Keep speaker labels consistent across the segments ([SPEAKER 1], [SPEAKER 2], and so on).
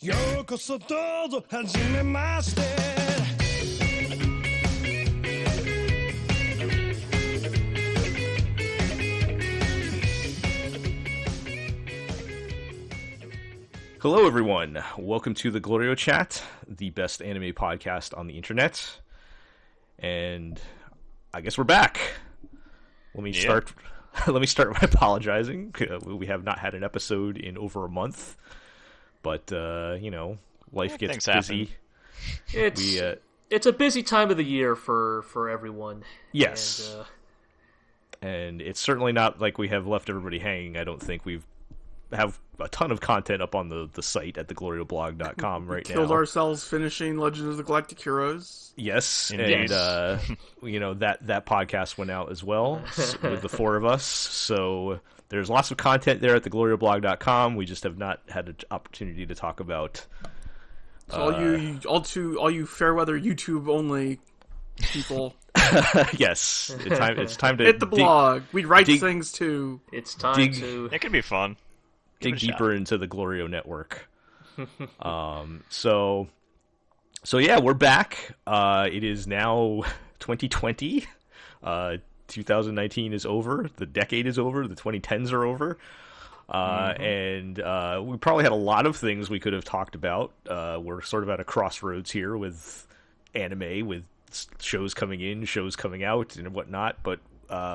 [SPEAKER 1] ようこそどうぞはじめまして
[SPEAKER 2] Hello, everyone. Welcome to the GLORIO Chat, the best anime podcast on the internet. And I guess we're back. Let me start by apologizing. We have not had an episode in over a month, but life gets busy.
[SPEAKER 3] It's a busy time of the year for everyone.
[SPEAKER 2] Yes, and it's certainly not like we have left everybody hanging. I don't think we have a ton of content up on the site at theglorioblog.com right now.
[SPEAKER 4] Killed ourselves finishing Legend of the Galactic Heroes.
[SPEAKER 2] Yes, and
[SPEAKER 3] yes.
[SPEAKER 2] That podcast went out as well with the four of us. So there's lots of content there at theglorioblog.com. We just have not had an opportunity to talk about.
[SPEAKER 4] So all you Fairweather YouTube only people.
[SPEAKER 2] Yes, it's time to
[SPEAKER 4] hit the blog. We write things too.
[SPEAKER 3] It's time to.
[SPEAKER 5] It can be fun.
[SPEAKER 2] Dig deeper into the GLORIO network. So yeah, we're back. It is now 2020. 2019 is over. The decade is over. The 2010s are over. And we probably had a lot of things we could have talked about. We're sort of at a crossroads here with anime, with shows coming in, shows coming out, and whatnot. But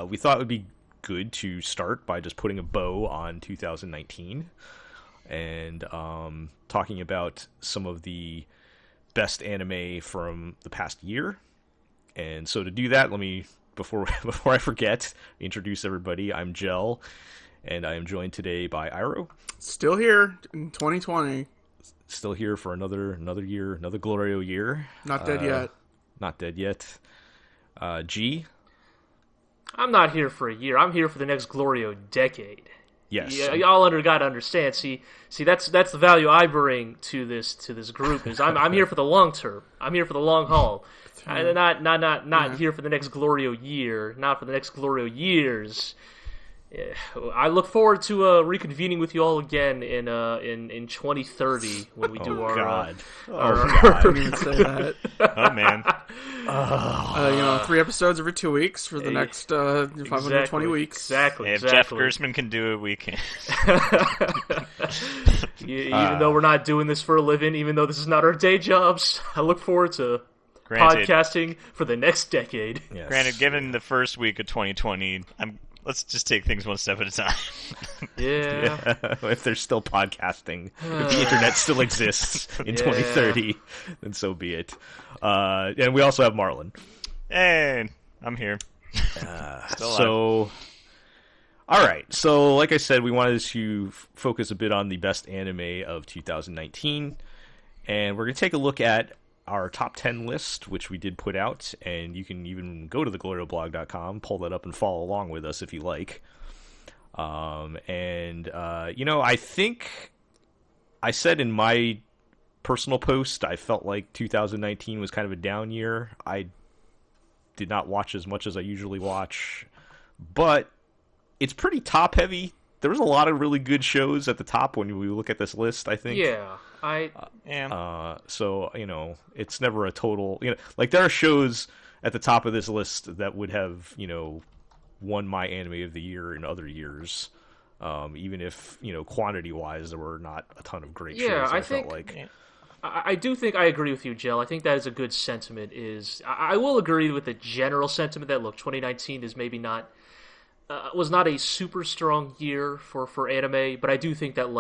[SPEAKER 2] we thought it would be good to start by just putting a bow on 2019 and talking about some of the best anime from the past year. And so to do that, let me, before I forget, introduce everybody. I'm Gel, and I am joined today by Iro.
[SPEAKER 4] Still here in 2020.
[SPEAKER 2] Still here for another year, another GLORIO year.
[SPEAKER 4] Not dead yet.
[SPEAKER 2] Not dead yet. G.
[SPEAKER 3] I'm not here for a year. I'm here for the next GLORIO decade.
[SPEAKER 2] Yes.
[SPEAKER 3] Y'all gotta understand. See, that's the value I bring to this group. Is I'm here for the long term. I'm here for the long haul. I'm not here for the next GLORIO year. Not for the next GLORIO years. Yeah. I look forward to reconvening with you all again in 2030 when we do our.
[SPEAKER 2] God.
[SPEAKER 4] I didn't even say that.
[SPEAKER 5] Oh man.
[SPEAKER 4] 3 episodes every 2 weeks for the next 520 weeks.
[SPEAKER 3] Exactly.
[SPEAKER 5] If Jeff Gersman can do it, we can.
[SPEAKER 3] Even though we're not doing this for a living, even though this is not our day jobs, I look forward to podcasting for the next decade.
[SPEAKER 2] Yes.
[SPEAKER 5] Granted, given the first week of 2020, let's just take things one step at a time.
[SPEAKER 3] Yeah.
[SPEAKER 2] If there's still podcasting, if the internet still exists in 2030, then so be it. And we also have Marlon.
[SPEAKER 5] Hey, I'm here.
[SPEAKER 2] All right. So, like I said, we wanted to focus a bit on the best anime of 2019, and we're going to take a look at our top 10 list, which we did put out, and you can even go to theglorioblog.com, pull that up, and follow along with us if you like. I think I said in my personal post, I felt like 2019 was kind of a down year. I did not watch as much as I usually watch, but it's pretty top-heavy. There was a lot of really good shows at the top when we look at this list, I think.
[SPEAKER 3] Yeah.
[SPEAKER 2] So, it's never a total, like there are shows at the top of this list that would have, won my anime of the year in other years. Even if, quantity wise, there were not a ton of great shows.
[SPEAKER 3] I do think I agree with you, Jill. I think that is a good sentiment. I will agree with the general sentiment that, look, 2019 is maybe not, was not a super strong year for anime, but I do think that,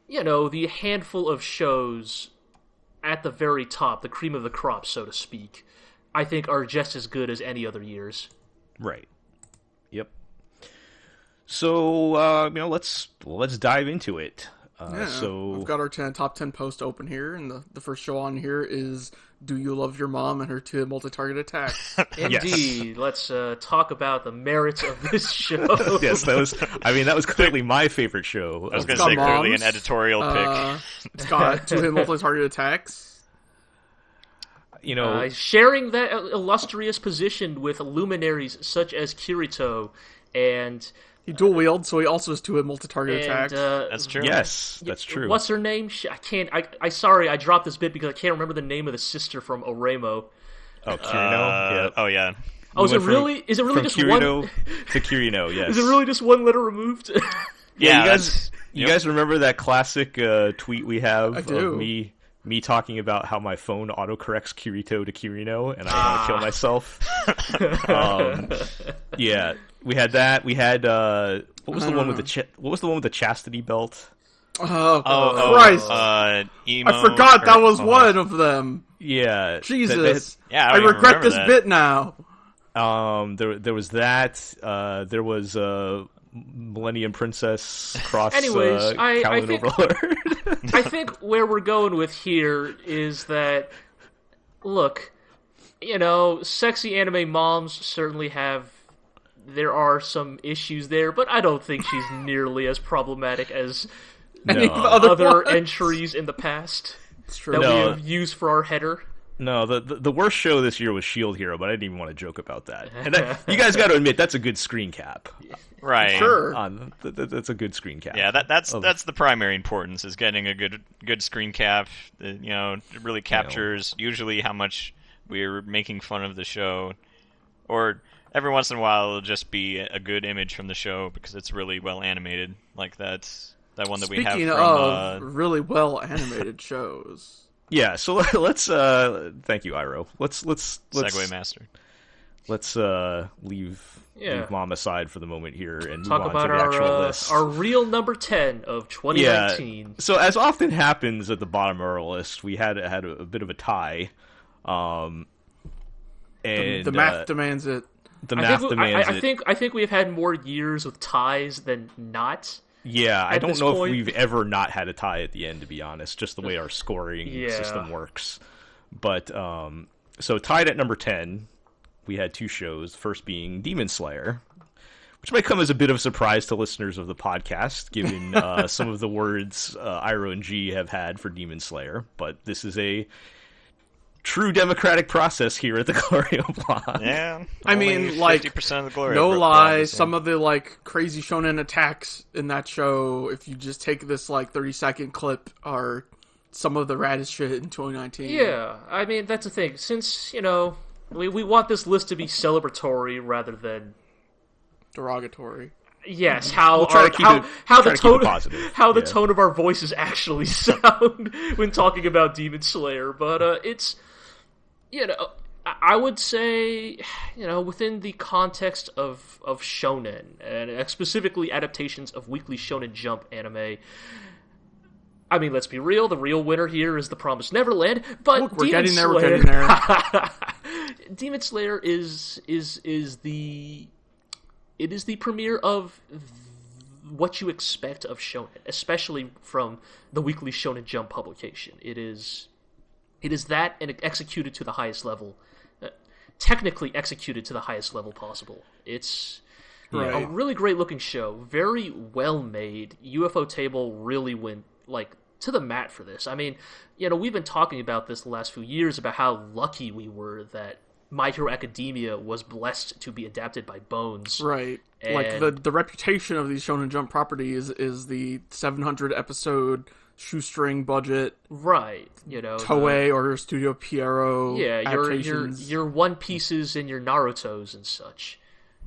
[SPEAKER 3] the handful of shows at the very top, the cream of the crop, so to speak, I think are just as good as any other years.
[SPEAKER 2] Right. Yep. So, let's dive into it. So
[SPEAKER 4] we've got our top 10 post open here, and the first show on here is Do You Love Your Mom and Her 2 Multi-Target Attacks.
[SPEAKER 3] Indeed. Let's talk about the merits of this show.
[SPEAKER 2] Yes, that was clearly my favorite show.
[SPEAKER 5] I was going to say clearly an editorial pick.
[SPEAKER 4] It's got 2 multi-target attacks.
[SPEAKER 3] Sharing that illustrious position with luminaries such as Kirito and
[SPEAKER 4] He dual wields, so he also has two multi-target attacks.
[SPEAKER 5] That's true.
[SPEAKER 2] Yes, that's true.
[SPEAKER 3] What's her name? I can't. Sorry, I dropped this bit because I can't remember the name of the sister from Oremo.
[SPEAKER 2] Oh, Kirino.
[SPEAKER 5] Oh yeah.
[SPEAKER 3] Oh, is it really just
[SPEAKER 2] Kirino
[SPEAKER 3] one?
[SPEAKER 2] to Kirino? Yes.
[SPEAKER 3] Is it really just one letter removed?
[SPEAKER 2] Yeah, you guys remember that classic tweet we have
[SPEAKER 4] I do.
[SPEAKER 2] of me talking about how my phone autocorrects Kirito to Kirino and I want to kill myself? Yeah, we had that. We had what was the one with the chastity belt?
[SPEAKER 4] Oh Christ!
[SPEAKER 5] Emo,
[SPEAKER 4] I forgot that was one of them.
[SPEAKER 2] Yeah,
[SPEAKER 4] Jesus.
[SPEAKER 5] I
[SPEAKER 4] I regret this
[SPEAKER 5] that.
[SPEAKER 4] bit now.
[SPEAKER 2] There was that. There was Millennium Princess cross.
[SPEAKER 3] Anyways, I think
[SPEAKER 2] Overlord.
[SPEAKER 3] I think where we're going with here is that, look, sexy anime moms certainly there are some issues there, but I don't think she's nearly as problematic as
[SPEAKER 4] Any of the
[SPEAKER 3] other
[SPEAKER 4] ones.
[SPEAKER 3] entries in the past
[SPEAKER 4] It's true.
[SPEAKER 3] that we have used for our header.
[SPEAKER 2] No, the worst show this year was Shield Hero, but I didn't even want to joke about that. And you guys got to admit that's a good screen cap.
[SPEAKER 5] Right.
[SPEAKER 4] Sure.
[SPEAKER 2] That's a good screen cap.
[SPEAKER 5] Yeah, that's the primary importance is getting a good screen cap. That, it really captures usually how much we're making fun of the show, or every once in a while it'll just be a good image from the show because it's really well animated, like that one that we have
[SPEAKER 4] Speaking
[SPEAKER 5] from
[SPEAKER 4] of really well animated shows.
[SPEAKER 2] Yeah, so let's thank you, Iro. Let's
[SPEAKER 5] Segway Master.
[SPEAKER 2] Let's leave Mom aside for the moment here and
[SPEAKER 3] Talk
[SPEAKER 2] move on
[SPEAKER 3] about
[SPEAKER 2] to the actual list.
[SPEAKER 3] our real number 10 of 2019.
[SPEAKER 2] Yeah. So as often happens at the bottom of our list, we had a bit of a tie. And
[SPEAKER 4] The math demands it.
[SPEAKER 2] The math demands it.
[SPEAKER 3] I think we've had more years with ties than not.
[SPEAKER 2] Yeah, I don't know
[SPEAKER 3] point.
[SPEAKER 2] if we've ever not had a tie at the end, to be honest, just the way our scoring system works. But, so tied at number 10, we had two shows, the first being Demon Slayer, which might come as a bit of a surprise to listeners of the podcast, given some of the words Iro and G have had for Demon Slayer. But this is a true democratic process here at the GLORIO blog.
[SPEAKER 5] Yeah,
[SPEAKER 4] I mean,
[SPEAKER 5] 50% of the GLORIO.
[SPEAKER 4] No lie, some of the crazy shonen attacks in that show, if you just take this 30-second clip, are some of the raddest shit in 2019.
[SPEAKER 3] Yeah, I mean that's the thing. Since we want this list to be celebratory rather than
[SPEAKER 4] derogatory.
[SPEAKER 3] Yes,
[SPEAKER 2] The
[SPEAKER 3] tone of our voices actually sound when talking about Demon Slayer, but it's I would say within the context of shonen and specifically adaptations of Weekly Shonen Jump anime. I mean, let's be real. The real winner here is the Promised Neverland, but
[SPEAKER 4] Look, we're
[SPEAKER 3] Demon
[SPEAKER 4] getting there.
[SPEAKER 3] Slayer,
[SPEAKER 4] We're getting there.
[SPEAKER 3] Demon Slayer is the premiere of what you expect of shonen, especially from the Weekly Shonen Jump publication. It is that and executed to the highest level, technically executed to the highest level possible. It's a really great looking show, very well made. UFO Table really went to the mat for this. I mean, we've been talking about this the last few years about how lucky we were that My Hero Academia was blessed to be adapted by Bones.
[SPEAKER 4] Right.
[SPEAKER 3] And
[SPEAKER 4] the reputation of these Shonen Jump properties is the 700 episode shoestring budget.
[SPEAKER 3] Right.
[SPEAKER 4] Toei or Studio Pierrot.
[SPEAKER 3] Yeah,
[SPEAKER 4] adaptations.
[SPEAKER 3] your One Pieces and your Narutos and such.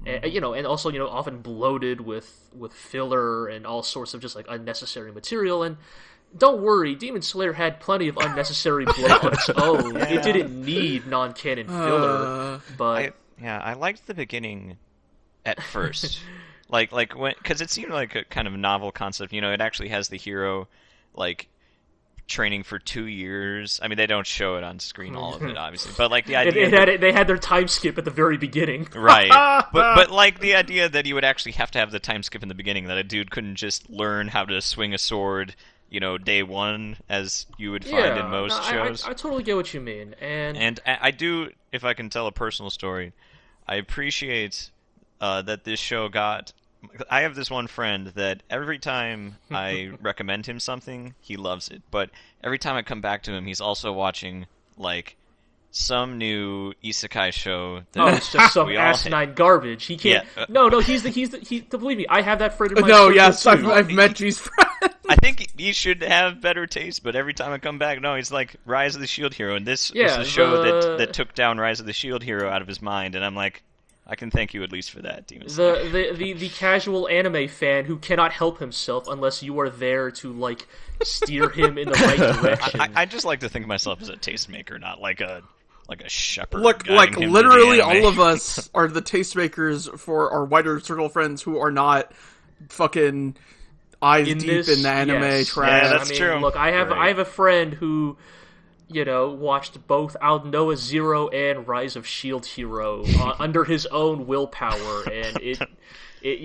[SPEAKER 3] And, and also, often bloated with filler and all sorts of just unnecessary material. And don't worry, Demon Slayer had plenty of unnecessary bloat on its own.
[SPEAKER 5] Yeah.
[SPEAKER 3] It didn't need non-canon filler. But
[SPEAKER 5] I liked the beginning at first, because it seemed like a kind of novel concept. It actually has the hero training for 2 years. I mean, they don't show it on screen, all of it, obviously, but the idea
[SPEAKER 3] they had their time skip at the very beginning,
[SPEAKER 5] right? but the idea that you would actually have to have the time skip in the beginning, that a dude couldn't just learn how to swing a sword, day one, as you would find in most shows.
[SPEAKER 3] I totally get what you mean,
[SPEAKER 5] and I do, if I can tell a personal story, I appreciate that this show got. I have this one friend that every time I recommend him something, he loves it. But every time I come back to him, he's also watching some new isekai show that
[SPEAKER 3] Oh, it's just some
[SPEAKER 5] we all
[SPEAKER 3] asinine garbage. He can't.
[SPEAKER 5] Yeah.
[SPEAKER 3] No, he's believe me, I have that friend in my
[SPEAKER 4] No,
[SPEAKER 3] circle,
[SPEAKER 4] yes,
[SPEAKER 3] too.
[SPEAKER 4] I've met G's friend.
[SPEAKER 5] I think he should have better taste, but every time I come back, no, he's like Rise of the Shield Hero, and this is a show that took down Rise of the Shield Hero out of his mind, and I'm like, I can thank you at least for that, Demon Slayer.
[SPEAKER 3] The casual anime fan who cannot help himself unless you are there to like steer him in the right direction.
[SPEAKER 5] I just like to think of myself as a tastemaker, not like a shepherd.
[SPEAKER 4] Look,
[SPEAKER 5] guiding
[SPEAKER 4] like
[SPEAKER 5] him through
[SPEAKER 4] literally
[SPEAKER 5] the anime.
[SPEAKER 4] all of us are the tastemakers for our wider circle friends who are not fucking eyes
[SPEAKER 3] In
[SPEAKER 4] deep
[SPEAKER 3] this,
[SPEAKER 4] in the anime
[SPEAKER 3] yes.
[SPEAKER 4] trash.
[SPEAKER 5] Yeah, that's true.
[SPEAKER 3] Look, I have
[SPEAKER 2] Right.
[SPEAKER 3] a friend who, watched both El-Melloi Zero and Rise of Shield Hero under his own willpower, and it it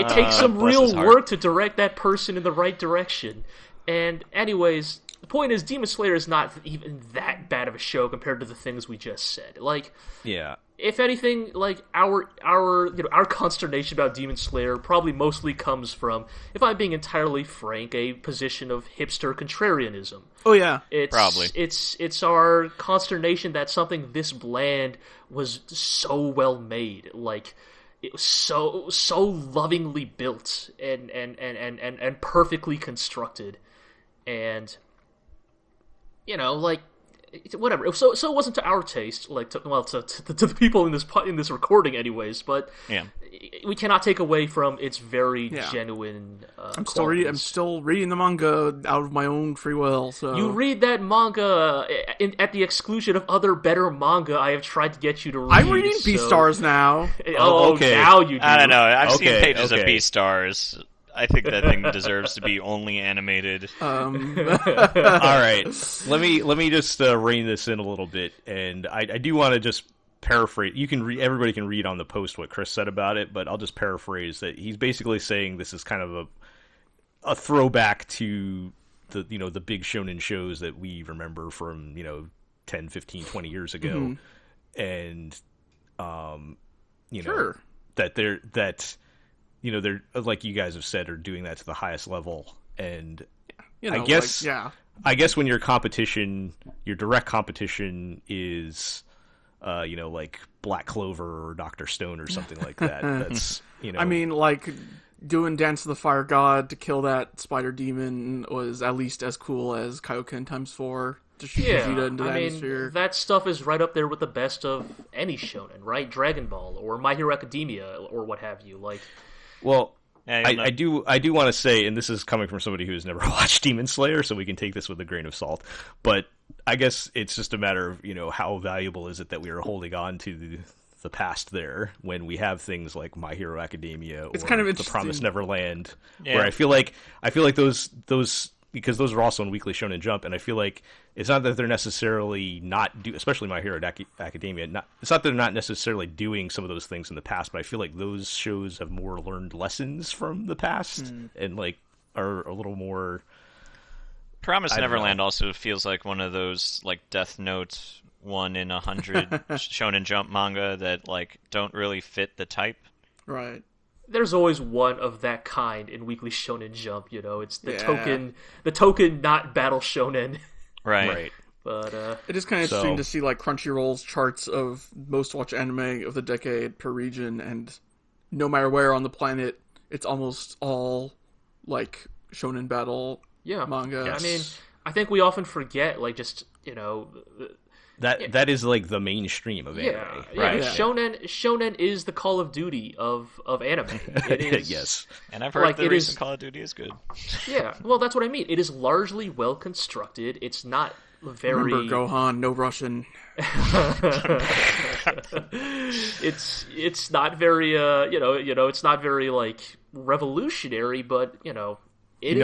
[SPEAKER 3] takes some
[SPEAKER 5] bless his
[SPEAKER 3] real
[SPEAKER 5] heart.
[SPEAKER 3] work to direct that person in the right direction. And anyways, the point is, Demon Slayer is not even that bad of a show compared to the things we just said. Like,
[SPEAKER 2] Yeah.
[SPEAKER 3] if anything, like our consternation about Demon Slayer probably mostly comes from, if I'm being entirely frank, a position of hipster contrarianism.
[SPEAKER 4] Oh yeah,
[SPEAKER 5] Probably.
[SPEAKER 3] It's our consternation that something this bland was so well made, like it was so lovingly built and perfectly constructed, and whatever. So it wasn't to our taste, like to the people in this recording, anyways. But
[SPEAKER 5] Yeah.
[SPEAKER 3] we cannot take away from its very
[SPEAKER 4] Yeah.
[SPEAKER 3] genuine.
[SPEAKER 4] I'm
[SPEAKER 3] qualities.
[SPEAKER 4] still reading the manga out of my own free will. So
[SPEAKER 3] You read that manga at the exclusion of other better manga I have tried to get you to read.
[SPEAKER 4] I'm reading
[SPEAKER 3] so...
[SPEAKER 4] Beastars now.
[SPEAKER 3] Oh,
[SPEAKER 2] Okay.
[SPEAKER 3] now you do.
[SPEAKER 5] I don't know. I've seen
[SPEAKER 2] Okay,
[SPEAKER 5] pages of
[SPEAKER 2] okay.
[SPEAKER 5] Beastars. I think that thing deserves to be only animated.
[SPEAKER 2] All right, let me just rein this in a little bit, and I do want to just paraphrase. Everybody can read on the post what Chris said about it, but I'll just paraphrase that he's basically saying this is kind of a throwback to the big shonen shows that we remember from 10, 15, 20 years ago, and
[SPEAKER 4] Sure.
[SPEAKER 2] that they're like you guys have said, are doing that to the highest level, and I guess I guess when your direct competition is like Black Clover or Dr. Stone or something like that, that's
[SPEAKER 4] I mean, like doing Dance of the Fire God to kill that spider demon was at least as cool as Kaioken ×4 to shoot Vegeta into the atmosphere.
[SPEAKER 3] That stuff is right up there with the best of any shonen, right? Dragon Ball or My Hero Academia or what have you. Like,
[SPEAKER 2] well,
[SPEAKER 5] Yeah,
[SPEAKER 2] I do want to say, and this is coming from somebody who's never watched Demon Slayer, so we can take this with a grain of salt, but I guess it's just a matter of how valuable is it that we are holding on to the past there when we have things like My Hero Academia or
[SPEAKER 4] kind of
[SPEAKER 2] The
[SPEAKER 4] interesting.
[SPEAKER 2] Promised Neverland,
[SPEAKER 5] Yeah.
[SPEAKER 2] where I feel like those because those are also in Weekly Shonen Jump, and I feel like it's not that they're necessarily especially My Hero Academia. It's not that they're not necessarily doing some of those things in the past, but I feel like those shows have more learned lessons from the past and like are a little more.
[SPEAKER 5] Promised
[SPEAKER 2] I don't
[SPEAKER 5] Neverland
[SPEAKER 2] know.
[SPEAKER 5] also feels like one of those like Death Note 1 in 100 Shonen Jump manga that like don't really fit the type.
[SPEAKER 4] Right.
[SPEAKER 3] there's always one of that kind in Weekly Shonen Jump. It's the
[SPEAKER 4] Yeah.
[SPEAKER 3] token not battle shonen.
[SPEAKER 5] Right.
[SPEAKER 3] But
[SPEAKER 4] It is kind of interesting
[SPEAKER 2] So-
[SPEAKER 4] to see like Crunchyroll's charts of most watched anime of the decade per region, and no matter where on the planet, it's almost all like shonen battle
[SPEAKER 3] yeah,
[SPEAKER 4] manga.
[SPEAKER 3] I mean, I think we often forget, like, just
[SPEAKER 2] That is like the mainstream of anime.
[SPEAKER 5] Right.
[SPEAKER 4] Yeah.
[SPEAKER 3] Shonen is the Call of Duty of anime. It is,
[SPEAKER 2] Yes.
[SPEAKER 5] And I've heard
[SPEAKER 3] Like,
[SPEAKER 5] the
[SPEAKER 3] it
[SPEAKER 5] recent
[SPEAKER 3] is-
[SPEAKER 5] Call of Duty is good.
[SPEAKER 3] Yeah, well, that's what I mean. It is largely well constructed. It's not very.
[SPEAKER 4] Remember Gohan, no Russian.
[SPEAKER 3] It's not very it's not very like revolutionary, but it
[SPEAKER 2] You know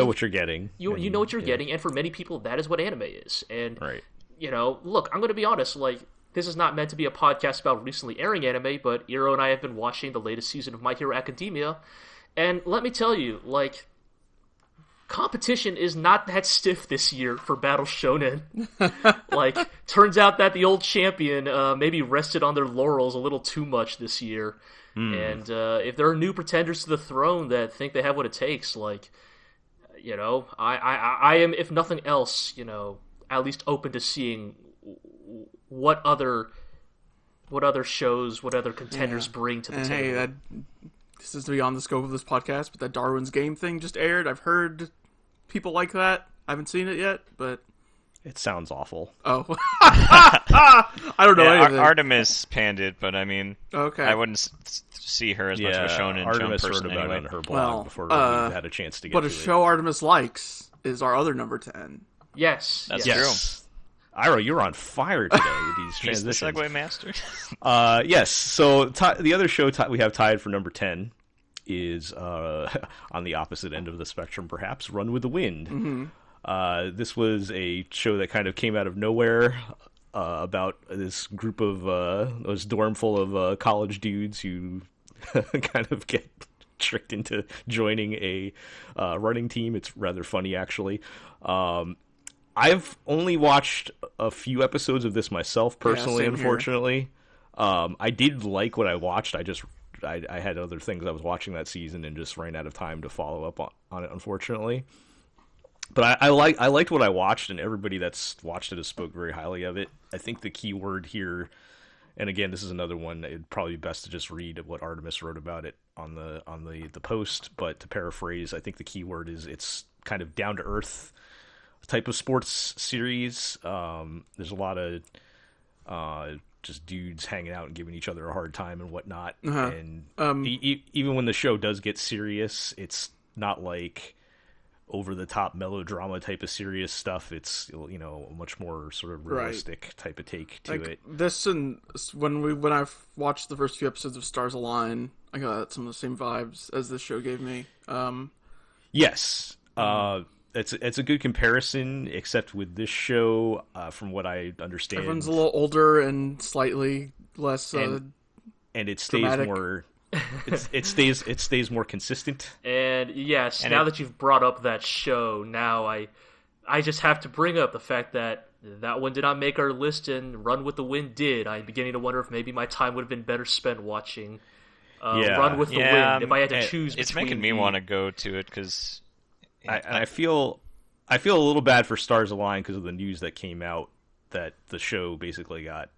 [SPEAKER 3] is-
[SPEAKER 2] what you're getting.
[SPEAKER 3] you know what you're getting, and for many people that is what anime is. And
[SPEAKER 2] Right.
[SPEAKER 3] look, I'm going to be honest, like, this is not meant to be a podcast about recently airing anime, but Iro and I have been watching the latest season of My Hero Academia, and let me tell you, like, competition is not that stiff this year for Battle Shonen. Like, turns out that the old champion maybe rested on their laurels a little too much this year. And if there are new pretenders to the throne that think they have what it takes, like, I am, if nothing else, at least open to seeing what other shows, what other contenders bring to the table.
[SPEAKER 4] Hey, this is beyond the scope of this podcast, but that Darwin's Game thing just aired. I've heard people like that. I haven't seen it yet, but
[SPEAKER 2] It sounds awful.
[SPEAKER 4] oh, I don't know anything.
[SPEAKER 5] Artemis panned it, but I mean,
[SPEAKER 4] Okay.
[SPEAKER 5] I wouldn't see her as much of a Shonen Jump
[SPEAKER 2] Artemis
[SPEAKER 5] person
[SPEAKER 2] wrote about
[SPEAKER 5] anyway.
[SPEAKER 2] it on her blog
[SPEAKER 4] Well,
[SPEAKER 2] before we had a chance to get
[SPEAKER 4] but
[SPEAKER 2] to
[SPEAKER 4] a
[SPEAKER 2] it.
[SPEAKER 4] show Artemis likes is our other number 10.
[SPEAKER 3] Yes.
[SPEAKER 5] That's
[SPEAKER 2] Yes. Iro, you're on fire today with these
[SPEAKER 5] He's the
[SPEAKER 2] transitions.
[SPEAKER 5] Segway master.
[SPEAKER 2] Yes. So the other show we have tied for number 10 is on the opposite end of the spectrum, perhaps, Run with the Wind.
[SPEAKER 4] Mm-hmm.
[SPEAKER 2] This was a show that kind of came out of nowhere about this group of this dorm full of college dudes who kind of get tricked into joining a running team. It's rather funny, actually. I've only watched a few episodes of this myself, personally,
[SPEAKER 4] same here.
[SPEAKER 2] unfortunately. I did like what I watched. I had other things I was watching that season and just ran out of time to follow up on it, unfortunately. But I liked what I watched, and everybody that's watched it has spoke very highly of it. I think the key word here, and again, this is another one, it'd probably be best to just read what Artemis wrote about it on the post. But to paraphrase, I think the key word is it's kind of down to earth type of sports series. There's a lot of just dudes hanging out and giving each other a hard time and whatnot.
[SPEAKER 4] Uh-huh.
[SPEAKER 2] And even when the show does get serious, it's not like over the top melodrama type of serious stuff. It's, you know, a much more sort of realistic type of take to it.
[SPEAKER 4] This, and when I watched the first few episodes of Stars Align, I got some of the same vibes as this show gave me.
[SPEAKER 2] Yes. It's a good comparison, except with this show, from what I understand,
[SPEAKER 4] Everyone's a little older and slightly less
[SPEAKER 2] and it stays
[SPEAKER 4] dramatic.
[SPEAKER 2] more. It stays more consistent.
[SPEAKER 3] And yes,
[SPEAKER 5] And
[SPEAKER 3] now that you've brought up that show, now I just have to bring up the fact that one did not make our list and Run with the Wind did. I'm beginning to wonder if maybe my time would have been better spent watching Run with the Wind if I had to choose between
[SPEAKER 5] It's making me want to go to it because
[SPEAKER 2] I feel a little bad for Stars Align because of the news that came out that the show basically got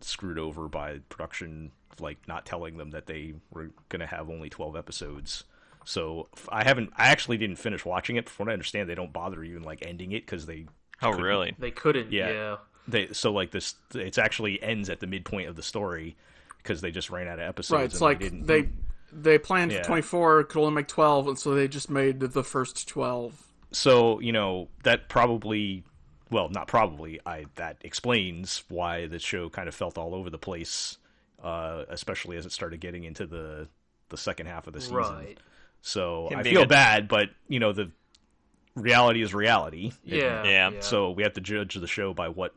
[SPEAKER 2] screwed over by production, like not telling them that they were going to have only 12 episodes. So I actually didn't finish watching it. From what I understand, they don't bother even like ending it because they.
[SPEAKER 5] Oh, really?
[SPEAKER 3] They couldn't.
[SPEAKER 2] Yeah. It actually ends at the midpoint of the story because they just ran out of episodes.
[SPEAKER 4] Right, it's like they planned for 24, could only make 12, and so they just made the first 12.
[SPEAKER 2] So, you know, that probably, well, not probably, that explains why the show kind of felt all over the place, especially as it started getting into the second half of the season.
[SPEAKER 3] Right.
[SPEAKER 2] So
[SPEAKER 5] Can
[SPEAKER 2] I
[SPEAKER 5] be
[SPEAKER 2] feel
[SPEAKER 5] good.
[SPEAKER 2] bad, but, you know, the reality is reality.
[SPEAKER 3] Yeah.
[SPEAKER 2] So we have to judge the show by what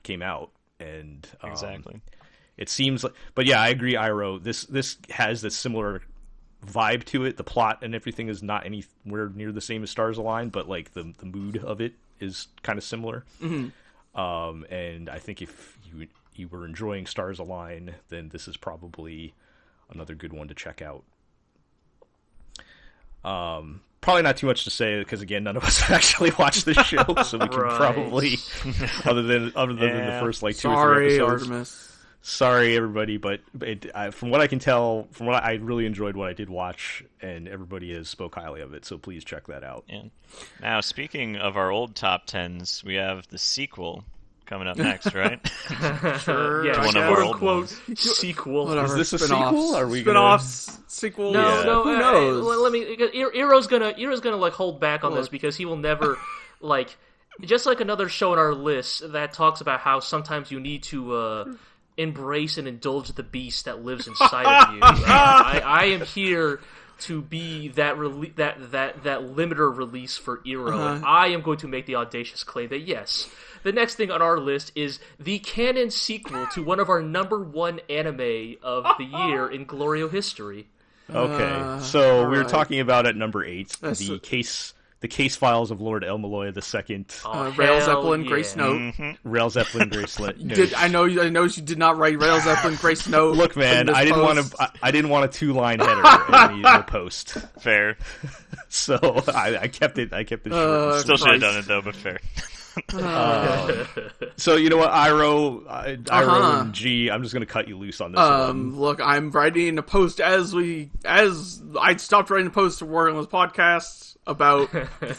[SPEAKER 2] came out. And
[SPEAKER 5] Exactly.
[SPEAKER 2] it seems like, but yeah, I agree, Iro. This has this similar vibe to it. The plot and everything is not anywhere near the same as Stars Align, but like the mood of it is kind of similar.
[SPEAKER 4] Mm-hmm.
[SPEAKER 2] And I think if you were enjoying Stars Align, then this is probably another good one to check out. Probably not too much to say because again, none of us have actually watched this show, so we can
[SPEAKER 3] Right.
[SPEAKER 2] probably, other than the first like 2 or 3
[SPEAKER 4] Sorry,
[SPEAKER 2] episodes.
[SPEAKER 4] Artemis.
[SPEAKER 2] Sorry, everybody, but from what I can tell, I really enjoyed what I did watch, and everybody has spoke highly of it. So please check that out.
[SPEAKER 5] Yeah. Now, speaking of our old top 10s, we have the sequel coming up next, right?
[SPEAKER 4] Sure.
[SPEAKER 3] Yeah,
[SPEAKER 5] One of
[SPEAKER 3] quote
[SPEAKER 5] our old
[SPEAKER 3] unquote
[SPEAKER 5] ones.
[SPEAKER 3] sequel.
[SPEAKER 4] Whatever.
[SPEAKER 2] Is this a
[SPEAKER 4] spin-offs.
[SPEAKER 2] sequel? Are we
[SPEAKER 4] spin-offs? Sequel?
[SPEAKER 3] No,
[SPEAKER 2] Yeah.
[SPEAKER 3] no.
[SPEAKER 4] Who knows?
[SPEAKER 3] Let me. Iro's gonna like hold back on this
[SPEAKER 4] Look.
[SPEAKER 3] because he will never like. Just like another show on our list that talks about how sometimes you need to embrace and indulge the beast that lives inside of you. I am here to be that that limiter release for Iro. And I am going to make the audacious claim that yes, the next thing on our list is the canon sequel to one of our number 1 anime of the year in GLORIO history.
[SPEAKER 2] Okay, so we were
[SPEAKER 4] alright.
[SPEAKER 2] talking about at number 8
[SPEAKER 4] That's
[SPEAKER 2] the case files of Lord El-Melloi II.
[SPEAKER 3] Oh,
[SPEAKER 4] Rail
[SPEAKER 3] hell
[SPEAKER 4] Zeppelin,
[SPEAKER 3] yeah.
[SPEAKER 4] Grace Note.
[SPEAKER 5] Mm-hmm.
[SPEAKER 2] Rail Zeppelin Gracelet.
[SPEAKER 4] I know you did not write Rail Zeppelin, Grace Note.
[SPEAKER 2] Look, man,
[SPEAKER 4] in this
[SPEAKER 2] I didn't
[SPEAKER 4] post.
[SPEAKER 2] want to. I didn't want a 2-line header in the post,
[SPEAKER 5] Fair.
[SPEAKER 2] so I kept it. I kept it short.
[SPEAKER 5] Still should have
[SPEAKER 4] Christ.
[SPEAKER 5] done it, though, but fair.
[SPEAKER 2] So you know what, Iro and G, I'm just going to cut you loose on this one.
[SPEAKER 4] Look, I'm writing a post as I stopped writing a post to work on this podcast about the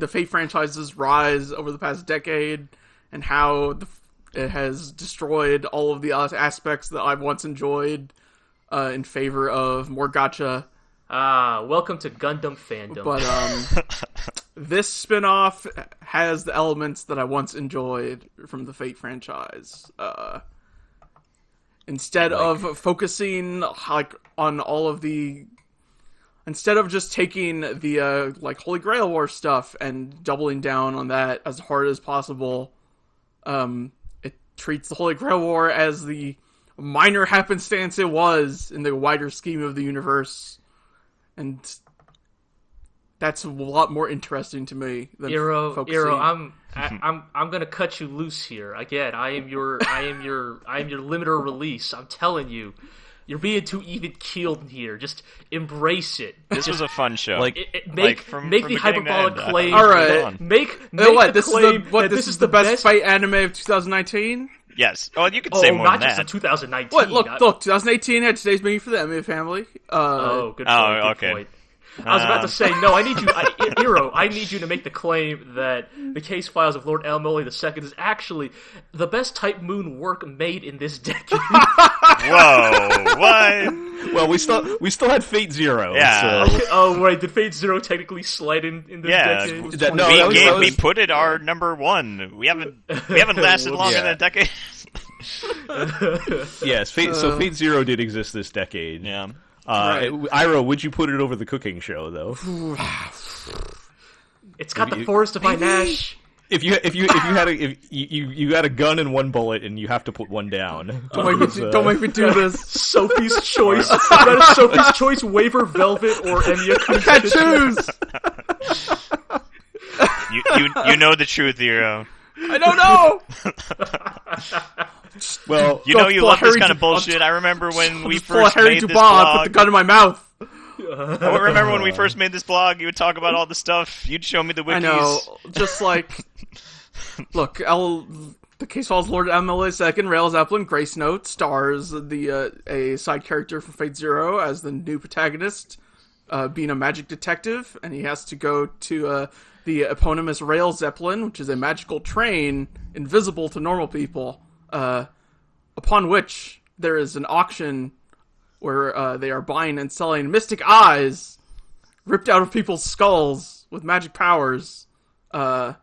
[SPEAKER 4] Fate franchise's rise over the past decade and how it has destroyed all of the aspects that I've once enjoyed in favor of more gacha.
[SPEAKER 3] Welcome to Gundam fandom.
[SPEAKER 4] But this spin-off has the elements that I once enjoyed from the Fate franchise. Instead of focusing on all of the, instead of just taking the Holy Grail War stuff and doubling down on that as hard as possible, it treats the Holy Grail War as the minor happenstance it was in the wider scheme of the universe. And that's a lot more interesting to me than focusing.
[SPEAKER 3] I'm gonna cut you loose here. Again, I am your limiter release. I'm telling you, you're being too even keeled here. Just embrace it.
[SPEAKER 5] This was a fun show.
[SPEAKER 3] Make the hyperbolic claim.
[SPEAKER 4] All right,
[SPEAKER 3] make the claim.
[SPEAKER 4] This is the best fight anime of 2019.
[SPEAKER 5] Yes. Oh, you could say more than that.
[SPEAKER 3] Not just in 2019.
[SPEAKER 4] What? Look, 2018 had Today's Meeting for the Anime family.
[SPEAKER 3] Good point.
[SPEAKER 5] Okay.
[SPEAKER 3] Good point. I was about to say, no, I need you, Hiro, I need you to make the claim that the Case Files of Lord El-Melloi II is actually the best Type Moon work made in this decade.
[SPEAKER 5] Whoa, what?
[SPEAKER 2] Well, we still had Fate Zero.
[SPEAKER 5] Yeah.
[SPEAKER 2] So.
[SPEAKER 3] Okay, oh, right, did Fate Zero technically slide in this decade?
[SPEAKER 5] We put it our number one. We haven't lasted longer than a decade.
[SPEAKER 2] Yes, so Fate Zero did exist this decade.
[SPEAKER 5] Yeah.
[SPEAKER 2] Right. Iro, would you put it over the cooking show though?
[SPEAKER 3] It's got the Forest of Nash.
[SPEAKER 2] If you had a gun and one bullet and you have to put one down.
[SPEAKER 4] Don't make me do this.
[SPEAKER 3] Sophie's Choice. That is Sophie's Choice, Waver Velvet, or Enya.
[SPEAKER 4] I can't choose.
[SPEAKER 5] You know the truth, Hiro.
[SPEAKER 4] I don't know.
[SPEAKER 2] Well,
[SPEAKER 5] you love this kind of bullshit. I remember when we first made this
[SPEAKER 4] blog. Put the gun in my mouth.
[SPEAKER 5] I remember when we first made this blog, you would talk about all the stuff. You'd show me the wikis.
[SPEAKER 4] I know. Just look, the Case Files Lord El-Melloi II, Rail Zeppelin, Grace Note, stars a side character from Fate Zero as the new protagonist, being a magic detective, and he has to go to the eponymous Rail Zeppelin, which is a magical train invisible to normal people, upon which there is an auction where they are buying and selling mystic eyes ripped out of people's skulls with magic powers. And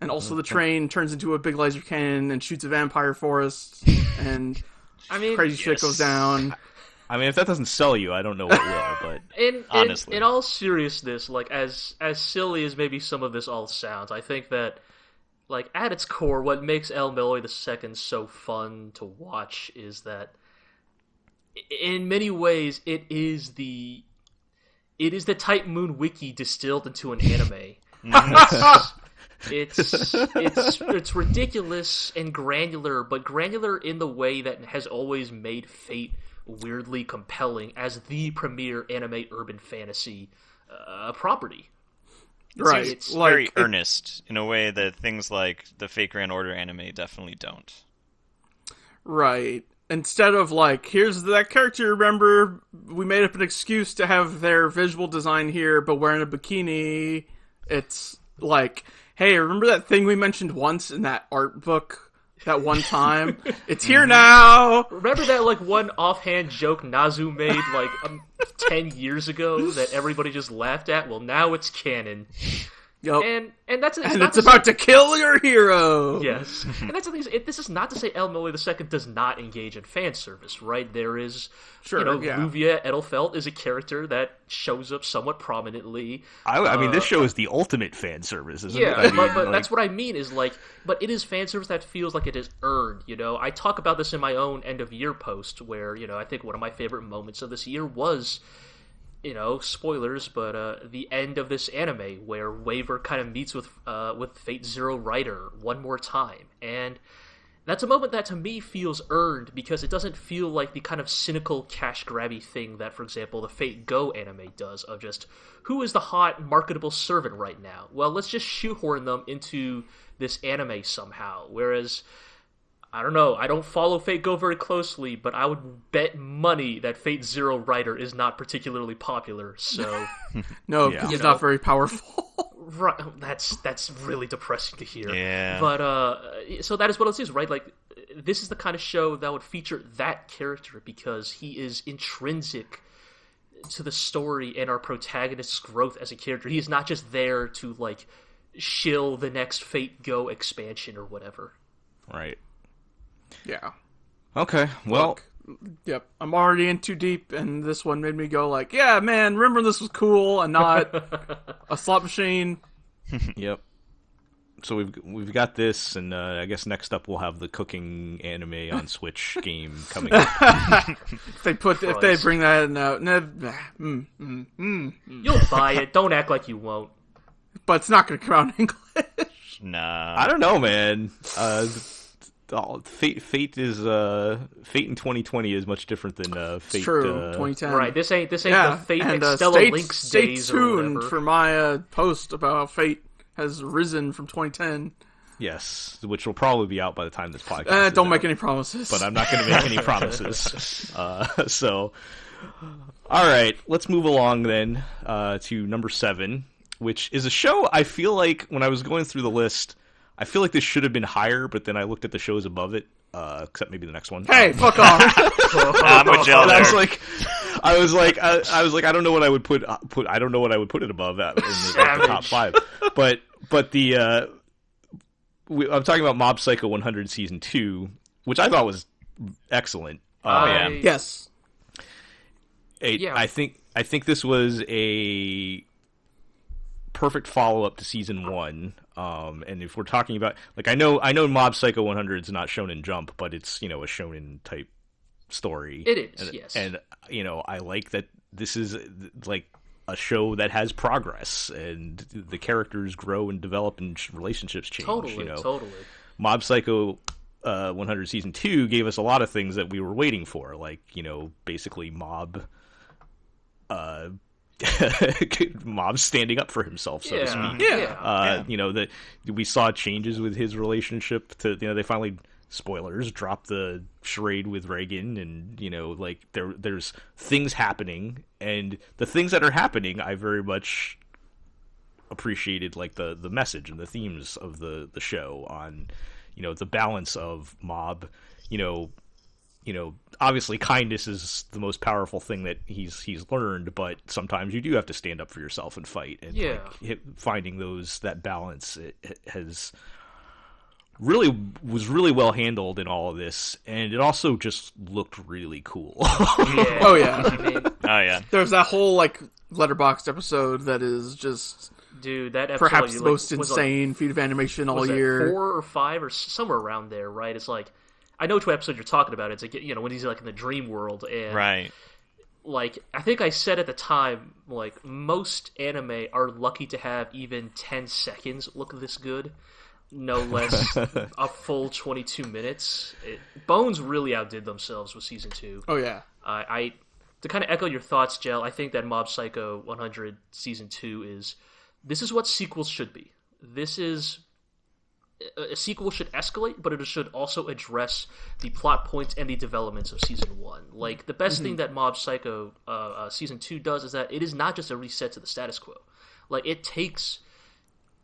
[SPEAKER 4] also the train turns into a big laser cannon and shoots a vampire forest, and crazy shit goes down.
[SPEAKER 2] I mean, if that doesn't sell you, I don't know what will, but
[SPEAKER 3] honestly. In all seriousness, as silly as maybe some of this all sounds, I think that, at its core, what makes El-Melloi II so fun to watch is that, in many ways, it is the Type Moon wiki distilled into an anime. It's ridiculous and granular, but granular in the way that has always made Fate weirdly compelling as the premier anime urban fantasy property.
[SPEAKER 5] Right. It's very earnest in a way that things like the Fate Grand Order anime definitely don't.
[SPEAKER 4] Right. Instead of here's that character, remember, we made up an excuse to have their visual design here, but wearing a bikini. It's hey, remember that thing we mentioned once in that art book that one time? It's here now!
[SPEAKER 3] Remember that, one offhand joke Nazu made, 10 years ago that everybody just laughed at? Well, now it's canon.
[SPEAKER 4] Yep.
[SPEAKER 3] And
[SPEAKER 4] it's about to kill your hero!
[SPEAKER 3] Yes. And that's the thing, this is not to say El-Melloi II does not engage in fan service, right? There is, Luvia Edelfelt is a character that shows up somewhat prominently.
[SPEAKER 2] I mean, this show is the ultimate fan service, isn't it?
[SPEAKER 3] Yeah, but that's what I mean is, but it is fan service that feels like it is earned, I talk about this in my own end-of-year post where, I think one of my favorite moments of this year was, spoilers, but the end of this anime where Waver kind of meets with Fate Zero writer one more time, and That's a moment that to me feels earned because it doesn't feel like the kind of cynical cash grabby thing that, for example, the Fate Go anime does of just who is the hot marketable servant right now. Well, let's just shoehorn them into this anime somehow. Whereas, I don't know, I don't follow Fate Go very closely, but I would bet money that Fate Zero writer is not particularly popular. So
[SPEAKER 4] No, because he's not very powerful.
[SPEAKER 3] Right, that's really depressing to hear.
[SPEAKER 5] Yeah.
[SPEAKER 3] But so that is what it is, right? Like, this is the kind of show that would feature that character because he is intrinsic to the story and our protagonist's growth as a character. He is not just there to like shill the next Fate Go expansion or whatever.
[SPEAKER 2] Right.
[SPEAKER 4] Yeah.
[SPEAKER 2] Okay. Well.
[SPEAKER 4] Yep. I'm already in too deep, and this one made me go like, yeah, man, remember this was cool and not a slot machine.
[SPEAKER 2] Yep. So we've got this, and I guess next up we'll have the cooking anime on Switch game coming up.
[SPEAKER 4] If they bring that out,
[SPEAKER 3] You'll buy it. Don't act like you won't.
[SPEAKER 4] But it's not going to come out in English.
[SPEAKER 5] Nah.
[SPEAKER 2] I don't know, man. Fate is Fate in 2020 is much different than Fate.
[SPEAKER 4] It's true. 2010.
[SPEAKER 3] Right. This ain't the Fate Stella Links
[SPEAKER 4] stay
[SPEAKER 3] days
[SPEAKER 4] tuned
[SPEAKER 3] or whatever.
[SPEAKER 4] for my post about how Fate has risen from 2010.
[SPEAKER 2] Yes, which will probably be out by the time this podcast.
[SPEAKER 4] Don't
[SPEAKER 2] is
[SPEAKER 4] make
[SPEAKER 2] out.
[SPEAKER 4] any promises.
[SPEAKER 2] But I'm not going to make any promises. So, all right, let's move along then to number 7, which is a show I feel like when I was going through the list, I feel like this should have been higher, but then I looked at the shows above it, except maybe the next one.
[SPEAKER 4] Hey, fuck off!
[SPEAKER 5] I'm with Jill there.
[SPEAKER 2] I was like, I don't know what I would put. I don't know what I would put it above that in the top 5. But I'm talking about Mob Psycho 100 season 2, which I thought was excellent.
[SPEAKER 5] Yeah.
[SPEAKER 4] Yes.
[SPEAKER 3] Yeah.
[SPEAKER 2] I think this was a perfect follow-up to season 1. And if we're talking about, like, I know Mob Psycho 100 is not Shonen Jump, but it's, a Shonen type story.
[SPEAKER 3] It is, yes.
[SPEAKER 2] And I like that this is like a show that has progress and the characters grow and develop and relationships change.
[SPEAKER 3] Totally.
[SPEAKER 2] Mob Psycho 100 season 2 gave us a lot of things that we were waiting for, like, basically Mob Mob standing up for himself, so to speak. That we saw changes with his relationship to, they finally, spoilers, dropped the charade with Reagan, and there's things happening, and the things that are happening I very much appreciated, like the message and the themes of the show on the balance of Mob. Obviously kindness is the most powerful thing that he's learned, but sometimes you do have to stand up for yourself and fight. And finding that balance, it was really well handled in all of this, and it also just looked really cool.
[SPEAKER 3] Yeah.
[SPEAKER 4] Oh yeah.
[SPEAKER 5] Oh yeah.
[SPEAKER 4] There's that whole Letterboxd episode that is just,
[SPEAKER 3] dude, that episode
[SPEAKER 4] perhaps the most insane feat of animation all year.
[SPEAKER 3] 4 or 5 or somewhere around there, right? It's like, I know which episode you're talking about. It's like, when he's like in the dream world, and
[SPEAKER 5] right.
[SPEAKER 3] Like, I think I said at the time, like, most anime are lucky to have even 10 seconds look this good, no less a full 22 minutes. Bones really outdid themselves with season 2.
[SPEAKER 4] Oh yeah.
[SPEAKER 3] To kind of echo your thoughts, Jel, I think that Mob Psycho 100 season 2 this is what sequels should be. A sequel should escalate, but it should also address the plot points and the developments of season 1. Like, the best thing that Mob Psycho season 2 does is that it is not just a reset to the status quo. Like, it takes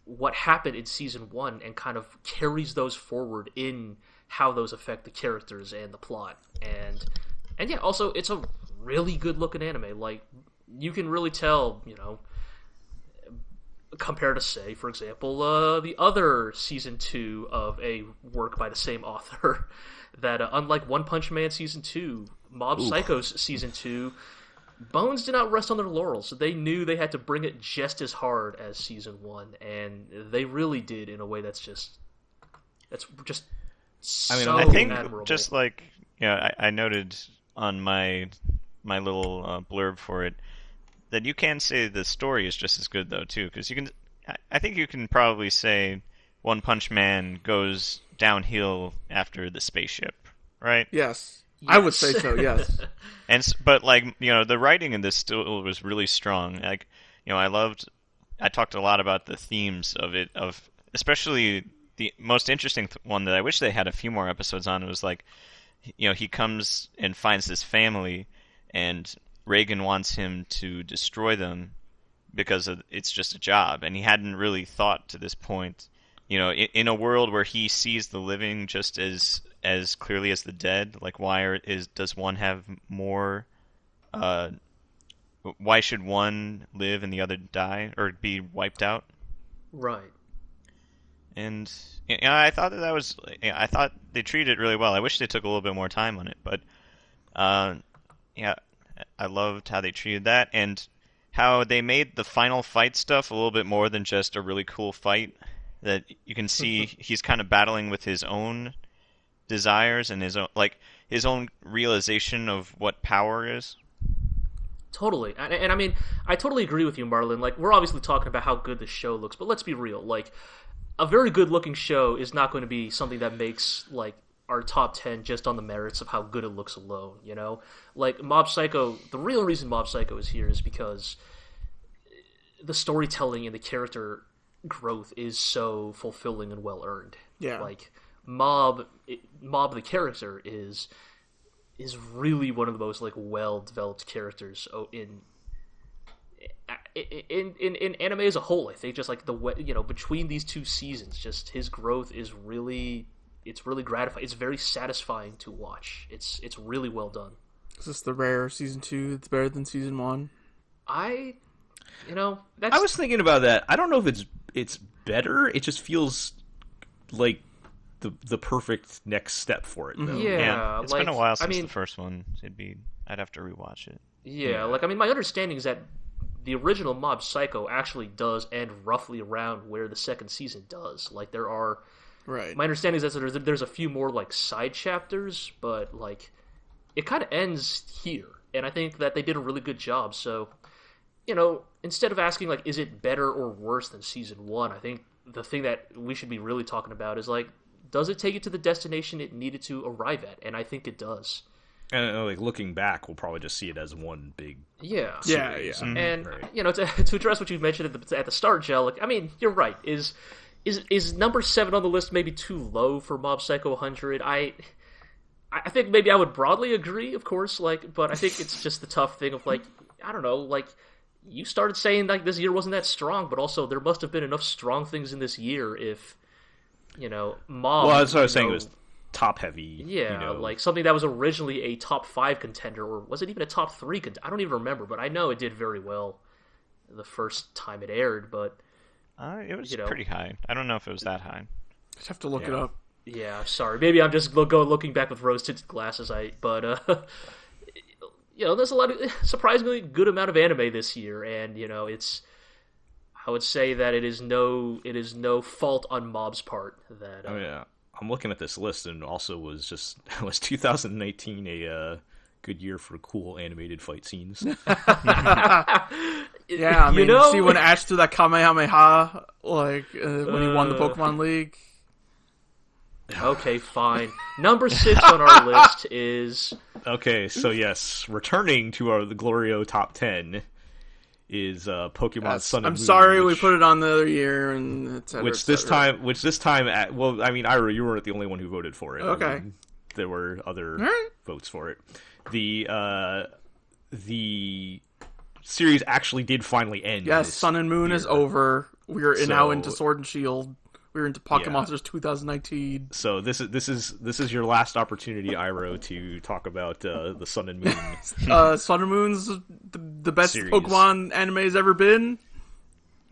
[SPEAKER 3] what happened in season 1 and kind of carries those forward in how those affect the characters and the plot. And yeah, also, it's a really good looking anime. Like, you can really tell, compared to, say, for example, the other season 2 of a work by the same author, that unlike One Punch Man season 2, Mob Psycho's season 2, Bones did not rest on their laurels. They knew they had to bring it just as hard as season 1, and they really did in a way that's just so
[SPEAKER 5] I think
[SPEAKER 3] admirable.
[SPEAKER 5] just like, I noted on my little blurb for it, that you can say the story is just as good though too, because I think you can probably say One Punch Man goes downhill after the spaceship, right?
[SPEAKER 4] Yes. I would say so, yes.
[SPEAKER 5] But the writing in this still was really strong. Like, I talked a lot about the themes of it, especially the most interesting one that I wish they had a few more episodes on. It was like, he comes and finds this family, and Reagan wants him to destroy them because it's just a job, and he hadn't really thought to this point. In a world where he sees the living just as clearly as the dead, like does one have more? Why should one live and the other die or be wiped out?
[SPEAKER 3] Right.
[SPEAKER 5] And I thought I thought they treated it really well. I wish they took a little bit more time on it, but I loved how they treated that and how they made the final fight stuff a little bit more than just a really cool fight. That you can see he's kind of battling with his own desires and his own realization of what power is.
[SPEAKER 3] Totally. And I mean, I totally agree with you, Marlon. Like, we're obviously talking about how good the show looks, but let's be real. Like, a very good-looking show is not going to be something that makes, like, our top 10 just on the merits of how good it looks alone, Like, Mob Psycho, the real reason Mob Psycho is here is because the storytelling and the character growth is so fulfilling and well earned.
[SPEAKER 4] Yeah.
[SPEAKER 3] Like Mob the character is really one of the most like well developed characters in anime as a whole. I think just like between these two seasons, just his growth is really gratifying. It's very satisfying to watch. It's really well done.
[SPEAKER 4] Is this the rare season 2 that's better than season 1?
[SPEAKER 2] I was thinking about that. I don't know if it's better. It just feels like the perfect next step for it, though.
[SPEAKER 3] Yeah,
[SPEAKER 5] it's been a while since the first one. I'd have to rewatch it.
[SPEAKER 3] Yeah, my understanding is that the original Mob Psycho actually does end roughly around where the second season does. Like there are,
[SPEAKER 4] right.
[SPEAKER 3] My understanding is that there's a few more like side chapters, but like it kind of ends here, and I think that they did a really good job. So, instead of asking like, is it better or worse than season 1, I think the thing that we should be really talking about is like, does it take it to the destination it needed to arrive at? And I think it does.
[SPEAKER 2] And like looking back, we'll probably just see it as one big
[SPEAKER 3] yeah.
[SPEAKER 2] series.
[SPEAKER 3] Mm-hmm. And to address what you mentioned at the start, Jell, like, I mean, you're right. Is number 7 on the list maybe too low for Mob Psycho 100? I think maybe I would broadly agree, of course, like, but I think it's just the tough thing of like, I don't know, like, you started saying like this year wasn't that strong, but also there must have been enough strong things in this year if, Mob...
[SPEAKER 2] Well, that's what I was saying, it was top-heavy.
[SPEAKER 3] Yeah, like something that was originally a top 5 contender, or was it even a top 3 contender? I don't even remember, but I know it did very well the first time it aired, but...
[SPEAKER 5] it was pretty high. I don't know if it was that high.
[SPEAKER 4] Just have to look it up.
[SPEAKER 3] Yeah, sorry. Maybe I'm just looking back with rose-tinted glasses, but... there's a surprisingly good amount of anime this year, and it's. I would say that it is no fault on Mob's part that.
[SPEAKER 2] Oh yeah, I'm looking at this list, and also was 2019 a good year for cool animated fight scenes?
[SPEAKER 4] Yeah, I mean, see when Ash threw that Kamehameha, like when he won the Pokemon League.
[SPEAKER 3] Okay, fine. Number 6 on our list is...
[SPEAKER 2] Okay, so yes, returning to the GLORIO top 10 is Pokemon Sun and Moon.
[SPEAKER 4] I'm sorry we put it on the other year, and et cetera,
[SPEAKER 2] which this time, well, I mean, Ira, you weren't the only one who voted for it.
[SPEAKER 4] Okay.
[SPEAKER 2] I mean, there were other votes for it. The series actually did finally end.
[SPEAKER 4] Yes, Sun and Moon is over. We're now into Sword and Shield. We're into Pokémon Monsters 2019.
[SPEAKER 2] So this is your last opportunity, Iro, to talk about the Sun and Moon.
[SPEAKER 4] Sun and Moon's the best
[SPEAKER 2] series.
[SPEAKER 4] Pokemon anime's ever been.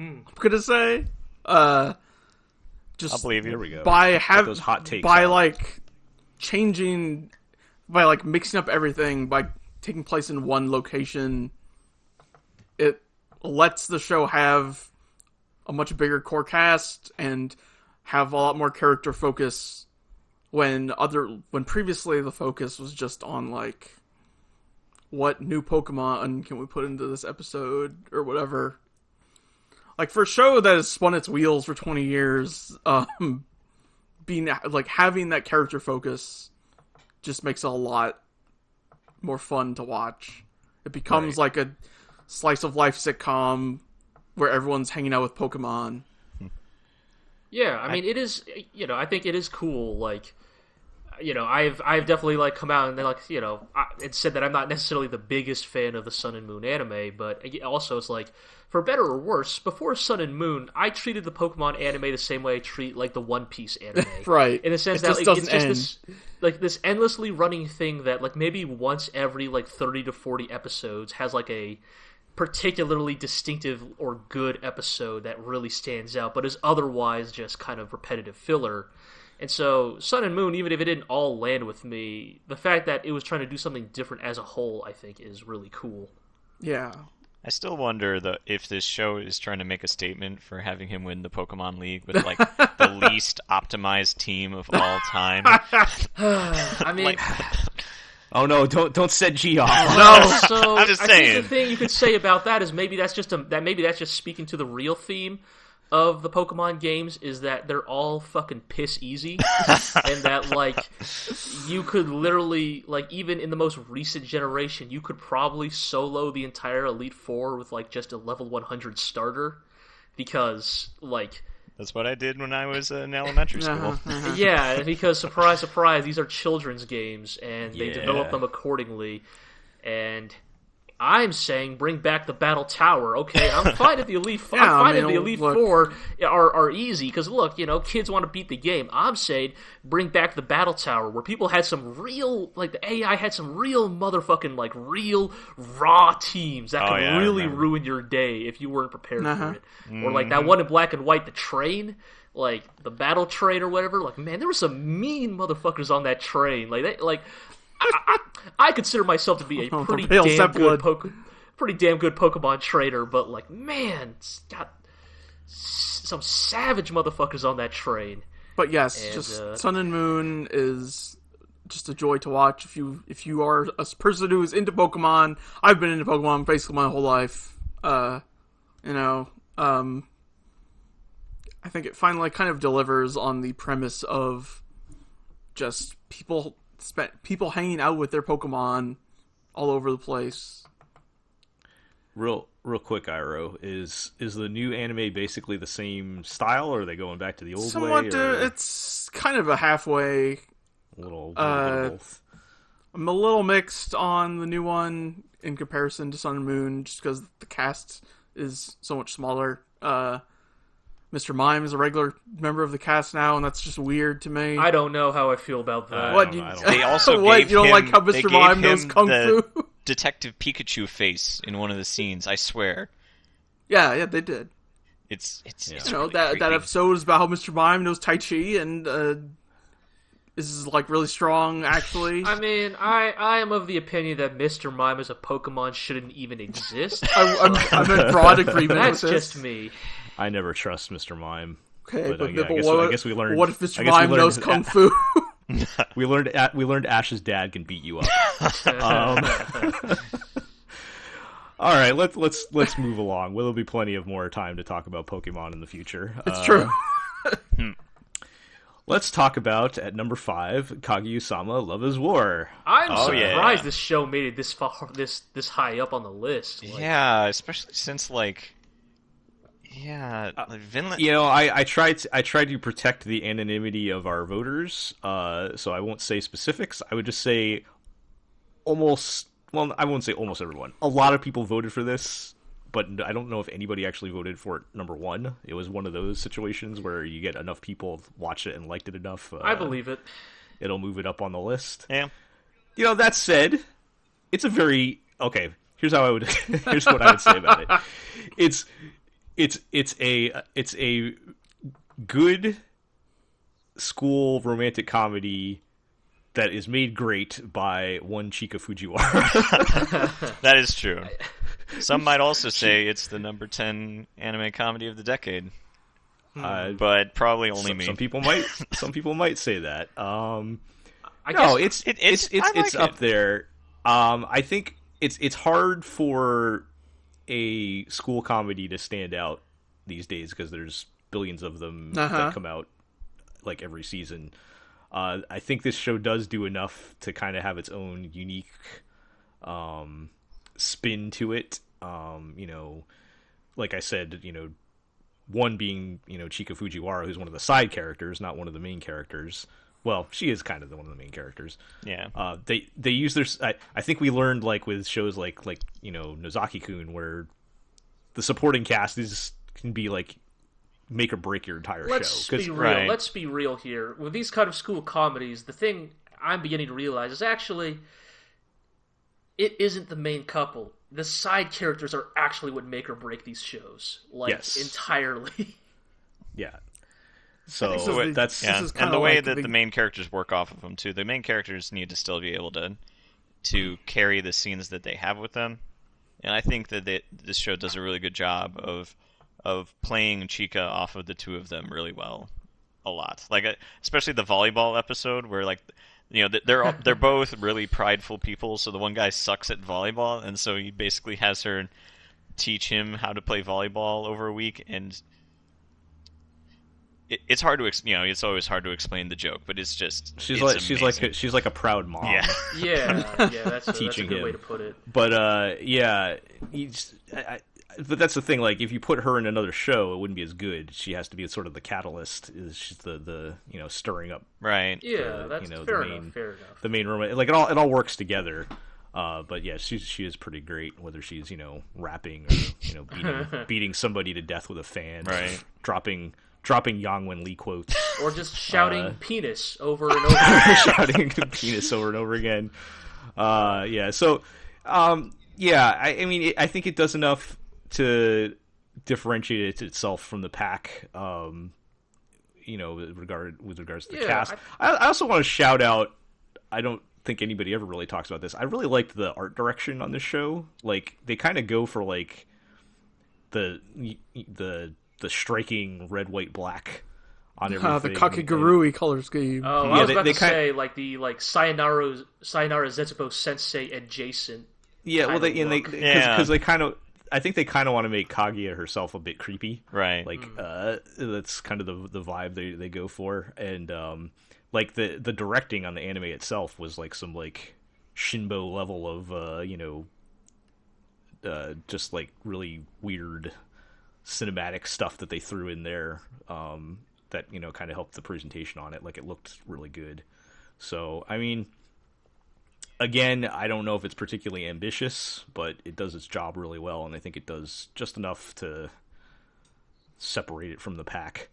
[SPEAKER 4] I'm gonna say, just
[SPEAKER 5] I'll believe you.
[SPEAKER 2] There we go.
[SPEAKER 4] Those
[SPEAKER 2] hot takes
[SPEAKER 4] by
[SPEAKER 2] out.
[SPEAKER 4] like changing, by like mixing up everything, by taking place in one location, it lets the show have a much bigger core cast and have a lot more character focus when previously the focus was just on like what new Pokemon can we put into this episode or whatever. like for a show that has spun its wheels for 20 years, being like having that character focus just makes it a lot more fun to watch. It becomes like a slice of life sitcom where everyone's hanging out with Pokemon.
[SPEAKER 3] Yeah, I mean, it is, I think it is cool, like, I've definitely, like, come out and, like, it said that I'm not necessarily the biggest fan of the Sun and Moon anime, but also it's like, for better or worse, before Sun and Moon, I treated the Pokemon anime the same way I treat, like, the One Piece anime.
[SPEAKER 4] Right.
[SPEAKER 3] In the sense that, like, it's just this endlessly running thing that, like, maybe once every, like, 30 to 40 episodes has, like, a particularly distinctive or good episode that really stands out, but is otherwise just kind of repetitive filler. And so Sun and Moon, even if it didn't all land with me, the fact that it was trying to do something different as a whole, I think, is really cool.
[SPEAKER 4] Yeah.
[SPEAKER 5] I still wonder if this show is trying to make a statement for having him win the Pokemon League with, like, the least optimized team of all time.
[SPEAKER 3] I mean...
[SPEAKER 2] Oh no! Don't set G off.
[SPEAKER 3] No, so
[SPEAKER 5] I'm just
[SPEAKER 3] I
[SPEAKER 5] saying.
[SPEAKER 3] think the thing you could say about that is maybe that's just speaking to the real theme of the Pokemon games, is that they're all fucking piss easy, and that, like, you could literally, like, even in the most recent generation, you could probably solo the entire Elite Four with, like, just a level 100 starter, because, like.
[SPEAKER 5] That's what I did when I was in elementary school.
[SPEAKER 3] Yeah, because surprise, surprise, these are children's games, and they develop them accordingly. And I'm saying bring back the Battle Tower. Okay, I'm fine if the Elite Four. Four are easy, because look, kids want to beat the game. I'm saying bring back the Battle Tower, where people had some real, like, the AI had some real motherfucking, like, real raw teams that could really ruin your day if you weren't prepared for it. Or like that one in Black and White, the train, like the battle train or whatever. Like, man, there were some mean motherfuckers on that train. I consider myself to be a pretty damn good Pokemon trainer, but, like, man, it's got some savage motherfuckers on that train.
[SPEAKER 4] But yes, just Sun and Moon is just a joy to watch. If you are a person who is into Pokemon, I've been into Pokemon basically my whole life. I think it finally kind of delivers on the premise of just people hanging out with their Pokemon all over the place.
[SPEAKER 2] Real quick, Iro, is the new anime basically the same style, or are they going back to the old
[SPEAKER 4] Somewhat,
[SPEAKER 2] way? Or...
[SPEAKER 4] it's kind of a halfway.
[SPEAKER 2] A little bit of both.
[SPEAKER 4] I'm a little mixed on the new one in comparison to Sun and Moon, just because the cast is so much smaller. Mr. Mime is a regular member of the cast now, and that's just weird to me.
[SPEAKER 3] I don't know how I feel about that.
[SPEAKER 5] They also
[SPEAKER 4] what?
[SPEAKER 5] gave
[SPEAKER 4] You don't
[SPEAKER 5] him,
[SPEAKER 4] like how Mr. Mime knows Kung Fu?
[SPEAKER 5] Detective Pikachu face in one of the scenes. I swear.
[SPEAKER 4] Yeah, they did.
[SPEAKER 5] It's
[SPEAKER 4] really
[SPEAKER 5] that
[SPEAKER 4] episode is about how Mr. Mime knows Tai Chi and is, like, really strong, actually.
[SPEAKER 3] I mean, I am of the opinion that Mr. Mime as a Pokemon shouldn't even exist.
[SPEAKER 4] I'm in broad agreement
[SPEAKER 3] That's
[SPEAKER 4] with this.
[SPEAKER 3] just me.
[SPEAKER 2] I never trust Mr. Mime.
[SPEAKER 4] Okay, but
[SPEAKER 2] I guess we learned.
[SPEAKER 4] What if Mr. Mime knows Kung Fu?
[SPEAKER 2] We learned Ash's dad can beat you up. All right, let's move along. There'll be plenty of more time to talk about Pokemon in the future.
[SPEAKER 4] It's true.
[SPEAKER 2] Let's talk about, at number 5, Kaguya-sama: Love is War.
[SPEAKER 3] I'm surprised this show made it this far, this high up on the list. Like,
[SPEAKER 5] yeah, especially since, like, Vinland.
[SPEAKER 2] I tried to protect the anonymity of our voters, so I won't say specifics. I would just say almost. Well, I won't say almost everyone. A lot of people voted for this, but I don't know if anybody actually voted for it number 1. It was one of those situations where you get enough people watched it and liked it enough.
[SPEAKER 3] I believe it.
[SPEAKER 2] It'll move it up on the list.
[SPEAKER 5] Yeah.
[SPEAKER 2] That said, it's a very okay. Here's what I would say about it. It's a good school romantic comedy that is made great by one Chika Fujiwara.
[SPEAKER 5] That is true. Some might also say it's the number 10 anime comedy of the decade. But probably only me.
[SPEAKER 2] Some people might say that. It's up there. I think it's hard for a school comedy to stand out these days because there's billions of them
[SPEAKER 4] Uh-huh.
[SPEAKER 2] that come out like every season. I think this show does do enough to kind of have its own unique spin to it. Like I said, one being, Chika Fujiwara, who's one of the side characters, not one of the main characters. Well, she is kind of one of the main characters.
[SPEAKER 5] Yeah.
[SPEAKER 2] They use their. I think we learned like with shows like Nozaki-kun, where the supporting cast can be like make or break your entire
[SPEAKER 3] Let's
[SPEAKER 2] show.
[SPEAKER 3] be real.
[SPEAKER 5] Right.
[SPEAKER 3] Let's be real here. With these kind of school comedies, the thing I'm beginning to realize is actually it isn't the main couple. The side characters are actually what make or break these shows. Like,
[SPEAKER 2] Yes.
[SPEAKER 3] entirely.
[SPEAKER 2] Yeah. So
[SPEAKER 4] this is
[SPEAKER 2] that's
[SPEAKER 5] Yeah,
[SPEAKER 4] is
[SPEAKER 5] and
[SPEAKER 4] kinda
[SPEAKER 5] the way
[SPEAKER 4] like
[SPEAKER 5] that
[SPEAKER 4] the-
[SPEAKER 5] the main characters work off of them too. The main characters need to still be able to carry the scenes that they have with them, and I think that this show does a really good job of playing Chika off of the two of them really well, a lot. Like especially the volleyball episode where like they're both really prideful people. So the one guy sucks at volleyball, and so he basically has her teach him how to play volleyball over a week, and it's hard to it's always hard to explain the joke, but it's just
[SPEAKER 2] she's
[SPEAKER 5] it's
[SPEAKER 2] like a proud mom.
[SPEAKER 5] Yeah.
[SPEAKER 3] Yeah, that's a
[SPEAKER 2] Teaching
[SPEAKER 3] good
[SPEAKER 2] him.
[SPEAKER 3] way to put it.
[SPEAKER 2] But but that's the thing. Like, if you put her in another show, it wouldn't be as good. She has to be sort of the catalyst. She's the stirring up.
[SPEAKER 5] right.
[SPEAKER 3] Yeah, that's fair enough. Fair enough.
[SPEAKER 2] The main romance. Like, it all works together. But yeah, she is pretty great. Whether she's rapping or beating somebody to death with a fan,
[SPEAKER 5] Right.
[SPEAKER 2] dropping Yang Lee quotes,
[SPEAKER 3] Or just shouting penis over and over.
[SPEAKER 2] shouting penis over and over again. Yeah. So, I mean, I think it does enough to differentiate itself from the pack. With regards to the cast. I also want to shout out. I don't think anybody ever really talks about this. I really liked the art direction on this show. Like, they kind of go for like the striking red, white, black on everything.
[SPEAKER 4] the Kakegurui color scheme.
[SPEAKER 3] Oh,
[SPEAKER 2] Yeah,
[SPEAKER 3] I was
[SPEAKER 2] they-
[SPEAKER 3] about
[SPEAKER 2] they
[SPEAKER 3] to
[SPEAKER 2] kind-
[SPEAKER 3] say like the Sayonara Zetsubo Sensei adjacent.
[SPEAKER 2] Yeah, well,
[SPEAKER 3] kind of look.
[SPEAKER 2] because they kind of. I think they kind of want to make Kaguya herself a bit creepy.
[SPEAKER 5] Right.
[SPEAKER 2] Like, that's kind of the vibe they go for. And, like, the directing on the anime itself was, like, some, like, Shinbo level of, just, like, really weird cinematic stuff that they threw in there, that, kind of helped the presentation on it. Like, it looked really good. So, I mean, again, I don't know if it's particularly ambitious, but it does its job really well, and I think it does just enough to separate it from the pack.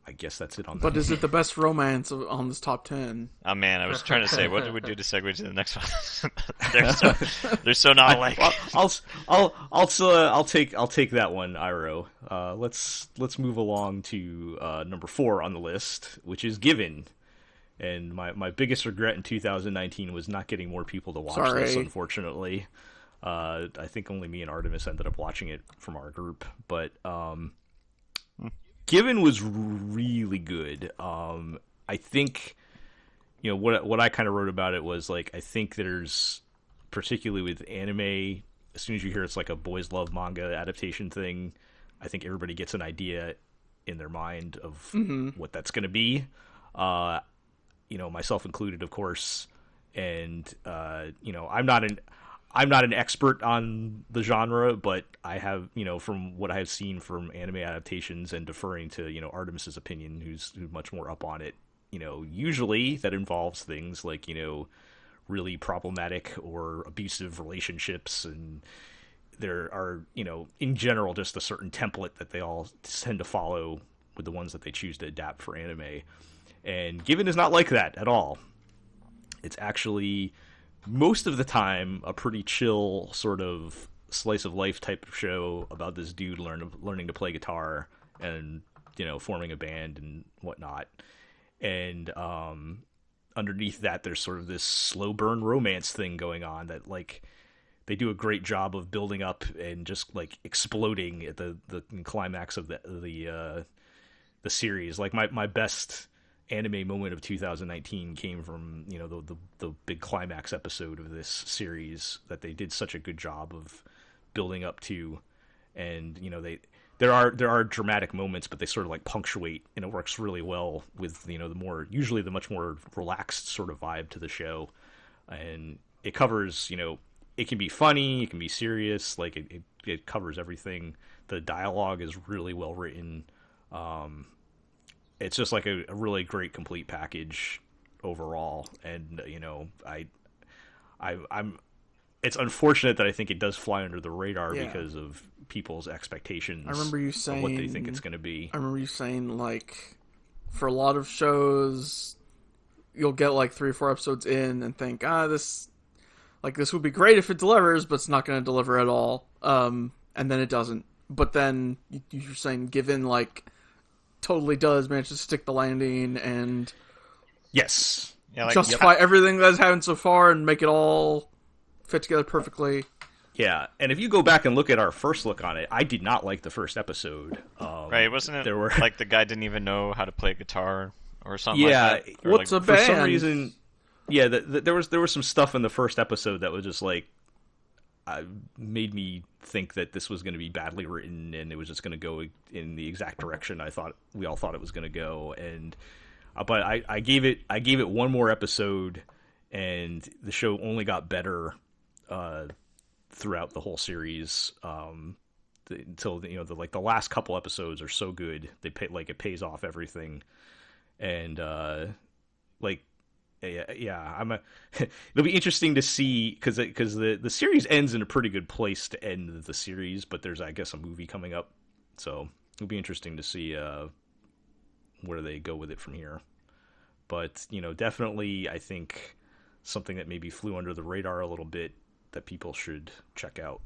[SPEAKER 2] I guess that's it on that.
[SPEAKER 4] But is it the best romance on this top 10?
[SPEAKER 5] Oh man, I was trying to say, what did we do to segue to the next one? they're so not alike.
[SPEAKER 2] I'll take that one, Iro. Let's move along to number 4 on the list, which is Given. And my biggest regret in 2019 was not getting more people to watch this, unfortunately. I think only me and Artemis ended up watching it from our group, but Given was really good. I think, what I kind of wrote about it was, like, I think there's, particularly with anime, as soon as you hear it's like a boys love manga adaptation thing, I think everybody gets an idea in their mind of what that's going to be. Myself included, of course. And, I'm not an expert on the genre, but I have, from what I have seen from anime adaptations and deferring to, Artemis's opinion, who's much more up on it, usually that involves things like, really problematic or abusive relationships. And there are, in general, just a certain template that they all tend to follow with the ones that they choose to adapt for anime. And Given is not like that at all. It's actually, most of the time, a pretty chill sort of slice of life type of show about this dude learning to play guitar and, forming a band and whatnot. And underneath that, there's sort of this slow burn romance thing going on that, like, they do a great job of building up and just, like, exploding at the climax of the series. Like, my best anime moment of 2019 came from, you know, the big climax episode of this series that they did such a good job of building up to. And, you know, there are dramatic moments, but they sort of like punctuate, and it works really well with, you know, usually the much more relaxed sort of vibe to the show. And it covers, you know, it can be funny, it can be serious, like it covers everything. The dialogue is really well written. It's just like a really great complete package overall. And, you know, I'm it's unfortunate that I think it does fly under the radar because of people's expectations.
[SPEAKER 4] I remember you saying
[SPEAKER 2] of what they think it's going to be.
[SPEAKER 4] I remember you saying, like, for a lot of shows, you'll get like 3 or 4 episodes in and think, this would be great if it delivers, but it's not going to deliver at all. And then it doesn't. But then you're saying, given like totally does manage to stick the landing and
[SPEAKER 2] yes,
[SPEAKER 4] justify everything that's happened so far and make it all fit together perfectly.
[SPEAKER 2] Yeah, and if you go back and look at our first look on it, I did not like the first episode.
[SPEAKER 5] Right, wasn't it like the guy didn't even know how to play guitar or something like that?
[SPEAKER 2] Yeah,
[SPEAKER 4] what's a band?
[SPEAKER 2] For some reason, yeah, there was some stuff in the first episode that was just like, made me think that this was going to be badly written and it was just going to go in the exact direction we all thought it was going to go. And but I gave it one more episode, and the show only got better throughout the whole series, until, you know, the last couple episodes are so good. It pays off everything. And it'll be interesting to see, because the series ends in a pretty good place to end the series, but there's, I guess, a movie coming up, so it'll be interesting to see where they go with it from here. But, you know, definitely, I think something that maybe flew under the radar a little bit that people should check out.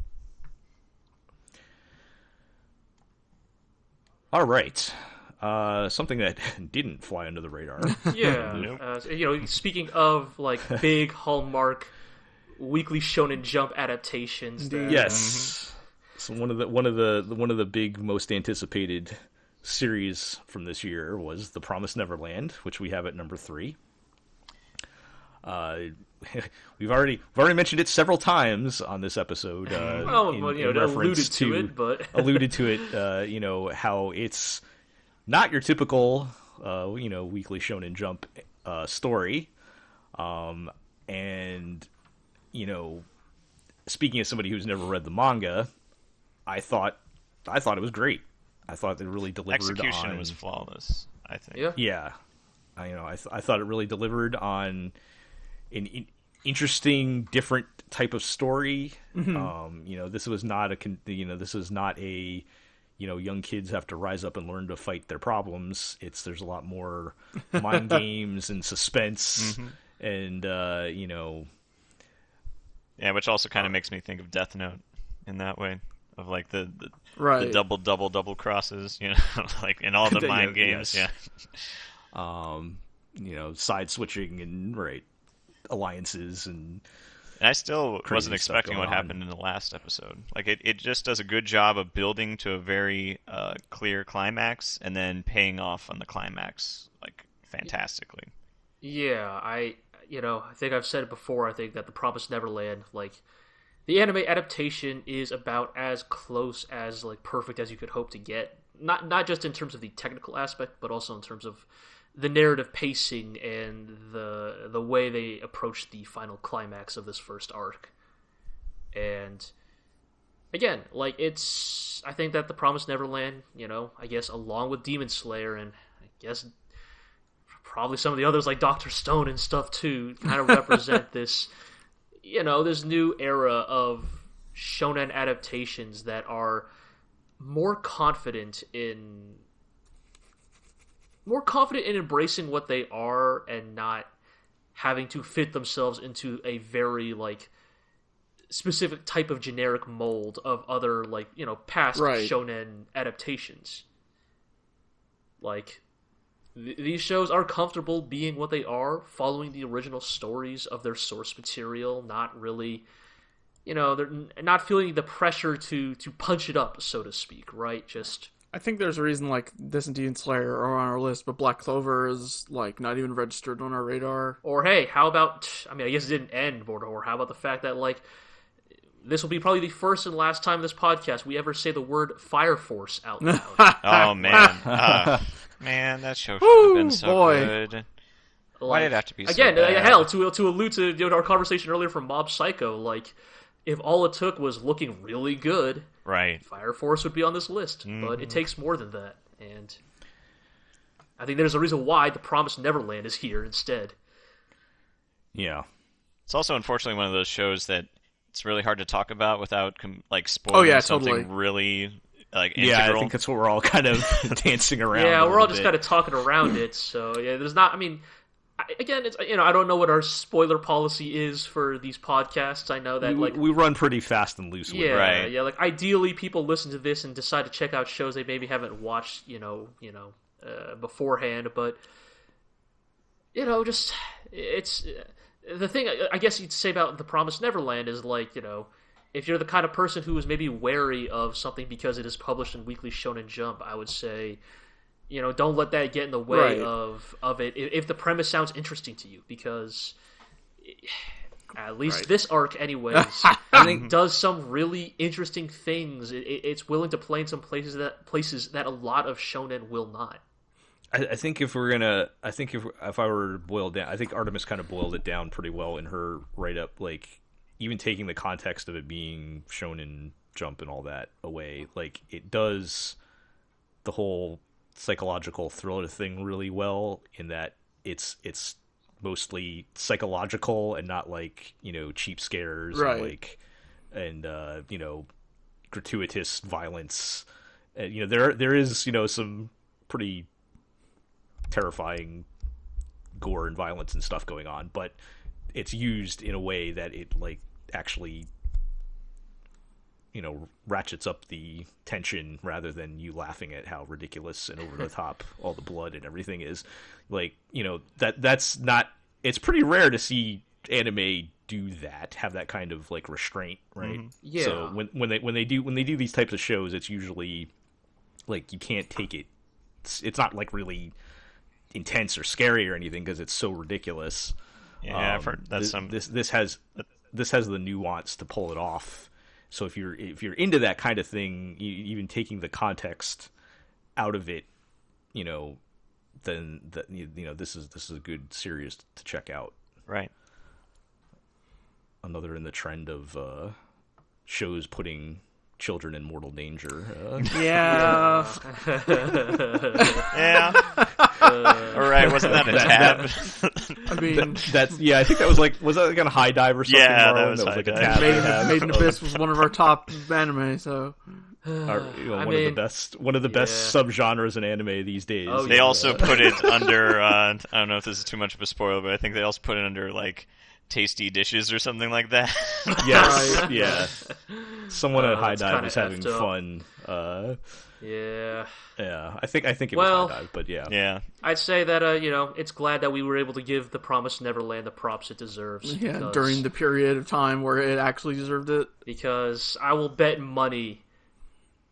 [SPEAKER 2] All right. Something that didn't fly under the radar.
[SPEAKER 3] Yeah. You know, speaking of like big Hallmark weekly Shonen Jump adaptations.
[SPEAKER 2] Yes. So one of the big, most anticipated series from this year was The Promised Neverland, which we have at number 3. We've already mentioned it several times on this episode.
[SPEAKER 3] Alluded
[SPEAKER 2] to it. You know, how it's not your typical, weekly Shonen Jump story. And, you know, speaking as somebody who's never read the manga, I thought it was great. I thought they really delivered.
[SPEAKER 5] Execution was flawless, I think.
[SPEAKER 2] Yeah. I thought it really delivered on an interesting, different type of story. Mm-hmm. This was not a young kids have to rise up and learn to fight their problems. There's a lot more mind games and suspense, mm-hmm. and
[SPEAKER 5] yeah, which also kind of makes me think of Death Note in that way, of like the
[SPEAKER 4] right.
[SPEAKER 5] the double crosses, like in all the mind games.
[SPEAKER 2] Yes. Yeah, side switching and alliances and
[SPEAKER 5] I still wasn't expecting what happened in the last episode. Like it just does a good job of building to a very clear climax and then paying off on the climax like fantastically.
[SPEAKER 3] Yeah, I think I've said it before. I think that The Promised Neverland, like the anime adaptation, is about as close as like perfect as you could hope to get. Not just in terms of the technical aspect, but also in terms of the narrative pacing and the way they approach the final climax of this first arc. And again, like I think that The Promised Neverland, I guess along with Demon Slayer and I guess probably some of the others like Dr. Stone and stuff too, kind of represent this, this new era of shonen adaptations that are more confident in embracing what they are and not having to fit themselves into a very like specific type of generic mold of other like past shonen adaptations. Like these shows are comfortable being what they are, following the original stories of their source material, not really they're not feeling the pressure to punch it up, so to speak, right? Just
[SPEAKER 4] I think there's a reason like this and Demon Slayer are on our list, but Black Clover is like not even registered on our radar.
[SPEAKER 3] Or hey, how about? I mean, I guess it didn't end Border. How about the fact that like this will be probably the first and last time in this podcast we ever say the word Fire Force out loud.
[SPEAKER 5] Oh man, man, that show should have been so good. Why did it have to be so
[SPEAKER 3] again?
[SPEAKER 5] bad?
[SPEAKER 3] Hell, to allude to our conversation earlier from Mob Psycho, like if all it took was looking really good,
[SPEAKER 5] Right.
[SPEAKER 3] Fire Force would be on this list. But it takes more than that, and I think there's a reason why the Promised Neverland is here instead.
[SPEAKER 2] Yeah.
[SPEAKER 5] It's also unfortunately one of those shows that it's really hard to talk about without like spoiling something
[SPEAKER 4] totally.
[SPEAKER 5] really like
[SPEAKER 2] Yeah,
[SPEAKER 5] integral.
[SPEAKER 2] I think that's what we're all kind of dancing around.
[SPEAKER 3] Yeah,
[SPEAKER 2] a
[SPEAKER 3] we're all
[SPEAKER 2] little
[SPEAKER 3] just
[SPEAKER 2] bit.
[SPEAKER 3] kind of talking around it. So yeah, there's not. I mean, again, it's I don't know what our spoiler policy is for these podcasts. I know that
[SPEAKER 2] we run pretty fast and loose with
[SPEAKER 3] yeah,
[SPEAKER 2] it.
[SPEAKER 5] Right.
[SPEAKER 3] yeah. Like ideally, people listen to this and decide to check out shows they maybe haven't watched, beforehand. But just it's the thing. I guess you'd say about the Promised Neverland is like if you're the kind of person who is maybe wary of something because it is published in Weekly Shonen Jump, I would say, don't let that get in the way
[SPEAKER 4] Right.
[SPEAKER 3] of it. If the premise sounds interesting to you, because at least
[SPEAKER 4] Right.
[SPEAKER 3] this arc, anyways, does some really interesting things. It's willing to play in some places that a lot of shonen will not.
[SPEAKER 2] I think if I were to boil down, I think Artemis kind of boiled it down pretty well in her write-up. Like, even taking the context of it being Shonen Jump and all that away, like it does the whole psychological thriller thing really well. In that it's mostly psychological and not like cheap scares,
[SPEAKER 4] Right.
[SPEAKER 2] and gratuitous violence. And there is some pretty terrifying gore and violence and stuff going on, but it's used in a way that it like actually ratchets up the tension rather than you laughing at how ridiculous and over the top all the blood and everything is. Like that's not, it's pretty rare to see anime do that, have that kind of like restraint, right?
[SPEAKER 3] Yeah.
[SPEAKER 2] So when they do these types of shows, it's usually like you can't take it. It's not like really intense or scary or anything because it's so ridiculous.
[SPEAKER 5] Yeah, I've heard that's
[SPEAKER 2] this has the nuance to pull it off. So if you're into that kind of thing, even taking the context out of it, then this is a good series to check out.
[SPEAKER 5] right.
[SPEAKER 2] Another in the trend of shows putting children in mortal danger.
[SPEAKER 4] Yeah.
[SPEAKER 5] Yeah. All right, wasn't that a tab?
[SPEAKER 4] I mean,
[SPEAKER 2] I think that was was that like on High Dive or something?
[SPEAKER 5] Yeah,
[SPEAKER 2] Marlon?
[SPEAKER 5] that was
[SPEAKER 2] like
[SPEAKER 5] High
[SPEAKER 2] a
[SPEAKER 5] Dive.
[SPEAKER 2] tab. they have.
[SPEAKER 4] Made in Abyss was one of our top anime, so
[SPEAKER 2] One of
[SPEAKER 3] mean,
[SPEAKER 2] the best subgenres in anime these days.
[SPEAKER 3] Oh,
[SPEAKER 5] They
[SPEAKER 3] yeah.
[SPEAKER 5] also put it under. I don't know if this is too much of a spoiler, but I think they also put it under like tasty dishes or something like that.
[SPEAKER 2] Yes,
[SPEAKER 4] Right.
[SPEAKER 2] yeah. Someone at High
[SPEAKER 3] that's
[SPEAKER 2] Dive
[SPEAKER 3] kinda
[SPEAKER 2] was having
[SPEAKER 3] effed up.
[SPEAKER 2] fun.
[SPEAKER 3] Yeah.
[SPEAKER 2] Yeah, I think it
[SPEAKER 3] Well-
[SPEAKER 2] was High Dive, but yeah.
[SPEAKER 5] Yeah.
[SPEAKER 3] I'd say that it's glad that we were able to give the Promised Neverland the props it deserves.
[SPEAKER 4] yeah,
[SPEAKER 3] because,
[SPEAKER 4] during the period of time where it actually deserved it.
[SPEAKER 3] because I will bet money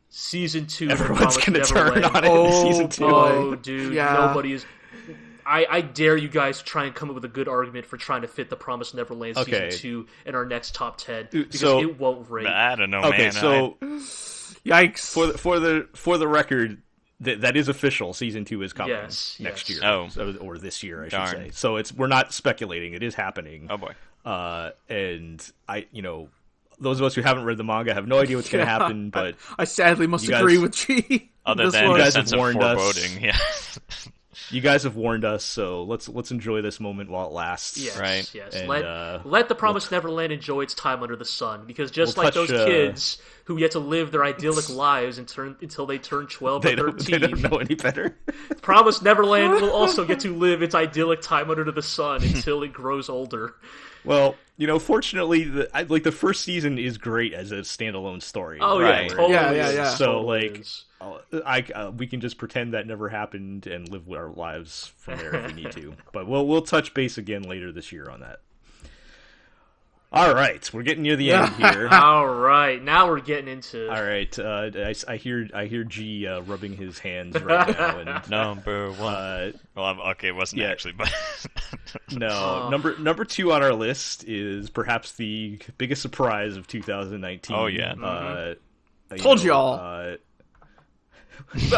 [SPEAKER 3] season 2 of the
[SPEAKER 2] Everyone's
[SPEAKER 3] Promised
[SPEAKER 2] gonna turn
[SPEAKER 3] Neverland.
[SPEAKER 2] on it in season 2.
[SPEAKER 4] boy.
[SPEAKER 3] Oh, dude,
[SPEAKER 4] Yeah.
[SPEAKER 3] nobody is. I dare you guys to try and come up with a good argument for trying to fit the Promised Neverland
[SPEAKER 2] Okay.
[SPEAKER 3] season 2 in our next top 10 because
[SPEAKER 2] So-
[SPEAKER 3] it won't rate.
[SPEAKER 5] I don't know,
[SPEAKER 2] Okay,
[SPEAKER 5] man.
[SPEAKER 2] so
[SPEAKER 4] Yikes!
[SPEAKER 2] for the record, that is official. Season 2 is coming next
[SPEAKER 3] yes.
[SPEAKER 2] year.
[SPEAKER 5] Oh.
[SPEAKER 2] Or this year, I
[SPEAKER 5] Darn.
[SPEAKER 2] should say. So we're not speculating; it is happening.
[SPEAKER 5] Oh boy.
[SPEAKER 2] And those of us who haven't read the manga have no idea what's going to happen. But
[SPEAKER 4] I sadly must
[SPEAKER 2] You guys-
[SPEAKER 4] agree with G.
[SPEAKER 5] Other
[SPEAKER 4] This
[SPEAKER 5] than
[SPEAKER 4] one.
[SPEAKER 5] a
[SPEAKER 2] guys
[SPEAKER 5] sense
[SPEAKER 2] have
[SPEAKER 5] of
[SPEAKER 2] warned us.
[SPEAKER 5] foreboding, yeah.
[SPEAKER 2] you guys have warned us, so let's enjoy this moment while it lasts.
[SPEAKER 3] Yes,
[SPEAKER 5] Right.
[SPEAKER 3] yes.
[SPEAKER 2] And,
[SPEAKER 3] let the Promised Neverland enjoy its time under the sun, because just
[SPEAKER 2] we'll
[SPEAKER 3] like
[SPEAKER 2] touch,
[SPEAKER 3] those kids who get to live their idyllic lives until they turn 12
[SPEAKER 2] They
[SPEAKER 3] or
[SPEAKER 2] don't
[SPEAKER 3] 13,
[SPEAKER 2] know any better.
[SPEAKER 3] Promised Neverland will also get to live its idyllic time under the sun until it grows older.
[SPEAKER 2] Well, fortunately, the first season is great as a standalone story.
[SPEAKER 3] Oh
[SPEAKER 5] Right.
[SPEAKER 3] yeah, totally.
[SPEAKER 4] Yeah.
[SPEAKER 3] is,
[SPEAKER 2] So,
[SPEAKER 3] totally
[SPEAKER 2] like,
[SPEAKER 3] is.
[SPEAKER 2] we can just pretend that never happened and live our lives from there if we need to. But we'll touch base again later this year on that. All right, we're getting near the end here.
[SPEAKER 3] All right, now we're getting into.
[SPEAKER 2] All right, I hear G rubbing his hands right now. And,
[SPEAKER 5] Number one. Okay, it wasn't actually, but
[SPEAKER 2] no. Number 2 on our list is perhaps the biggest surprise of 2019.
[SPEAKER 5] Oh yeah.
[SPEAKER 4] Told y'all.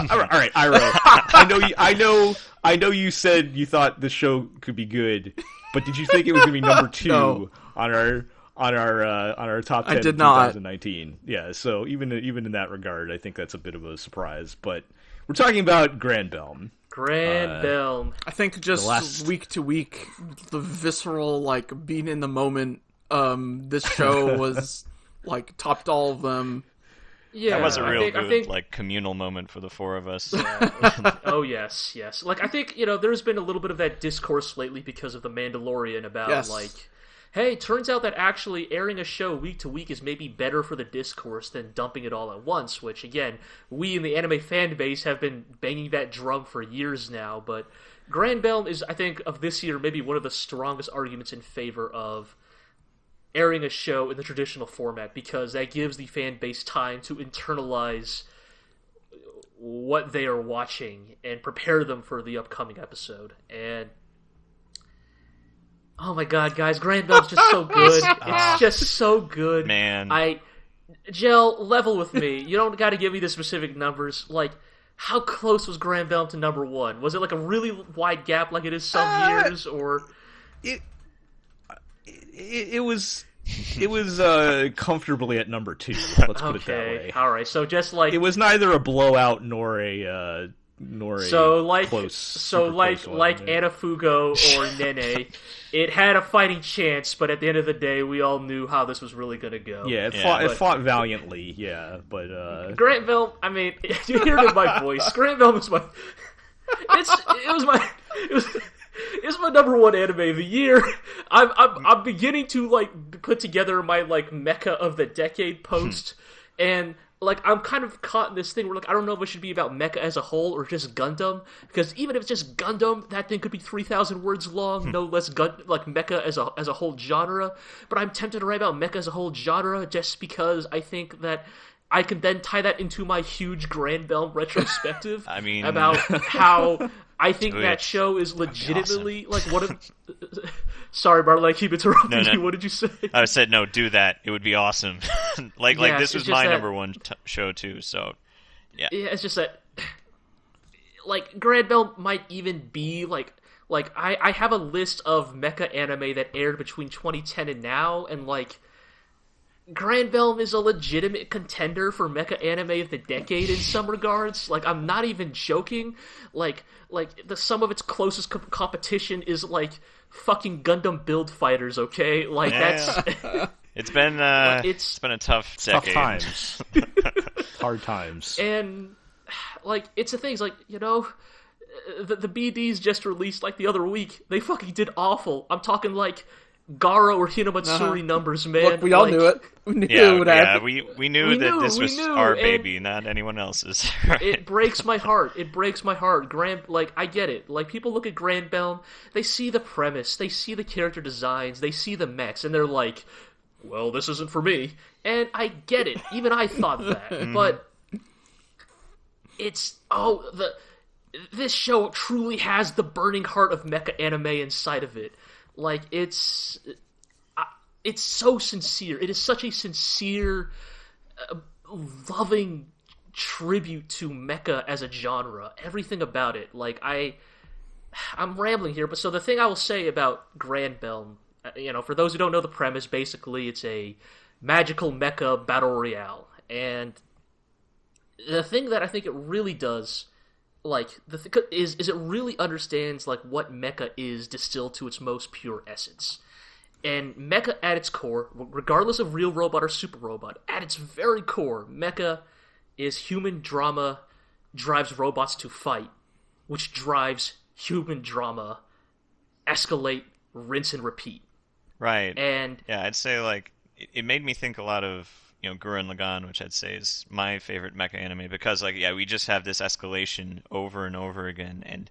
[SPEAKER 2] All right, Iro. I know you said you thought the show could be good, but did you think it was going to be number 2
[SPEAKER 4] No.
[SPEAKER 2] on our top 10
[SPEAKER 4] I did
[SPEAKER 2] of
[SPEAKER 4] not.
[SPEAKER 2] 2019? Yeah, so even in that regard, I think that's a bit of a surprise. But we're talking about Granbelm.
[SPEAKER 3] Granbelm.
[SPEAKER 4] I think just week to week, the visceral, like, being in the moment, this show was, like, topped all of them.
[SPEAKER 3] Yeah,
[SPEAKER 5] that was a real
[SPEAKER 3] I think,
[SPEAKER 5] like communal moment for the 4 of us.
[SPEAKER 3] Oh yes. Like I think there's been a little bit of that discourse lately because of the Mandalorian about like, hey, turns out that actually airing a show week to week is maybe better for the discourse than dumping it all at once. Which again, we in the anime fan base have been banging that drum for years now. But Granbelm is, I think, of this year maybe one of the strongest arguments in favor of airing a show in the traditional format, because that gives the fan base time to internalize what they are watching and prepare them for the upcoming episode. And oh my god, guys, Granbelm's just so good. It's just so good.
[SPEAKER 5] Man.
[SPEAKER 3] Gel, level with me. You don't got to give me the specific numbers. Like, how close was Granbelm to number 1? Was it like a really wide gap like it is some years, or...
[SPEAKER 2] It was comfortably at number 2. Let's put it that way.
[SPEAKER 3] All right. So just like
[SPEAKER 2] it was neither a blowout nor a close.
[SPEAKER 3] So like Anafugo or Nene, it had a fighting chance, but at the end of the day, we all knew how this was really going to go.
[SPEAKER 2] Yeah, it fought valiantly. Yeah, but
[SPEAKER 3] Granbelm. I mean, you hear it in my voice. Granbelm is my. It's my number 1 anime of the year. I'm beginning to like put together my like mecha of the decade post, and like I'm kind of caught in this thing where like I don't know if it should be about mecha as a whole or just Gundam, because even if it's just Gundam, that thing could be 3,000 words long, no less like mecha as a whole genre. But I'm tempted to write about mecha as a whole genre just because I think that I can then tie that into my huge Granbelm retrospective.
[SPEAKER 5] I mean,
[SPEAKER 3] about how I think that show is legitimately
[SPEAKER 5] awesome.
[SPEAKER 3] Like one of. Sorry, Bartley, I keep interrupting you. What did you say?
[SPEAKER 5] I said no. Do that. It would be awesome. like this was my number 1 show too. So yeah,
[SPEAKER 3] it's just that like Granbelm might even be like I have a list of mecha anime that aired between 2010 and now, and like. Granbelm is a legitimate contender for mecha anime of the decade in some regards. Like, I'm not even joking. Like the sum of its closest competition is like fucking Gundam Build Fighters. Okay, like that's.
[SPEAKER 5] It's been it's been a tough decade.
[SPEAKER 2] Times, hard times,
[SPEAKER 3] and like it's the things like the BDs just released like the other week. They fucking did awful. I'm talking like. Garo or Hinamatsuri numbers, man.
[SPEAKER 4] Look, we all knew it. We knew it would happen.
[SPEAKER 5] We knew that this was our baby, not anyone else's. Right?
[SPEAKER 3] It breaks my heart. I get it. Like, people look at Granbelm, they see the premise, they see the character designs, they see the mechs, and they're like, well, this isn't for me. And I get it. Even I thought that. But it's... this show truly has the burning heart of mecha anime inside of it. Like, it's so sincere. It is such a sincere, loving tribute to mecha as a genre. Everything about it. Like, I'm rambling here, but so the thing I will say about Granbelm, for those who don't know the premise, basically it's a magical mecha battle royale. And the thing that I think it really does... like is it really understands like what mecha is distilled to its most pure essence. And mecha at its core, regardless of real robot or super robot, at its very core, mecha is human drama drives robots to fight, which drives human drama escalate, rinse and repeat.
[SPEAKER 5] Right.
[SPEAKER 3] And
[SPEAKER 5] yeah, I'd say like it made me think a lot of Gurren Lagann, which I'd say is my favorite mecha anime, because we just have this escalation over and over again, and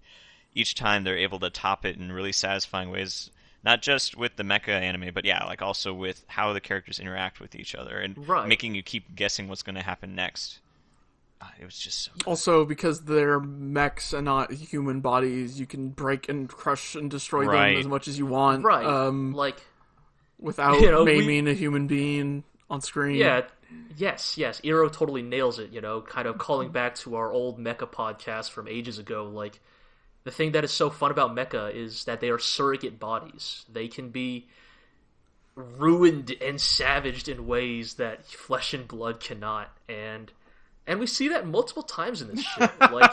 [SPEAKER 5] each time they're able to top it in really satisfying ways. not just with the mecha anime, but yeah, like also with how the characters interact with each other and making you keep guessing what's going to happen next. It was just so good.
[SPEAKER 4] Also, because they're mechs and not human bodies, you can break and crush and destroy them as much as you want.
[SPEAKER 3] Right.
[SPEAKER 4] Without maiming a human being on screen.
[SPEAKER 3] Yeah. Yes. Iro totally nails it, kind of calling back to our old mecha podcast from ages ago. Like, the thing that is so fun about mecha is that they are surrogate bodies. They can be ruined and savaged in ways that flesh and blood cannot. And we see that multiple times in this shit. Like,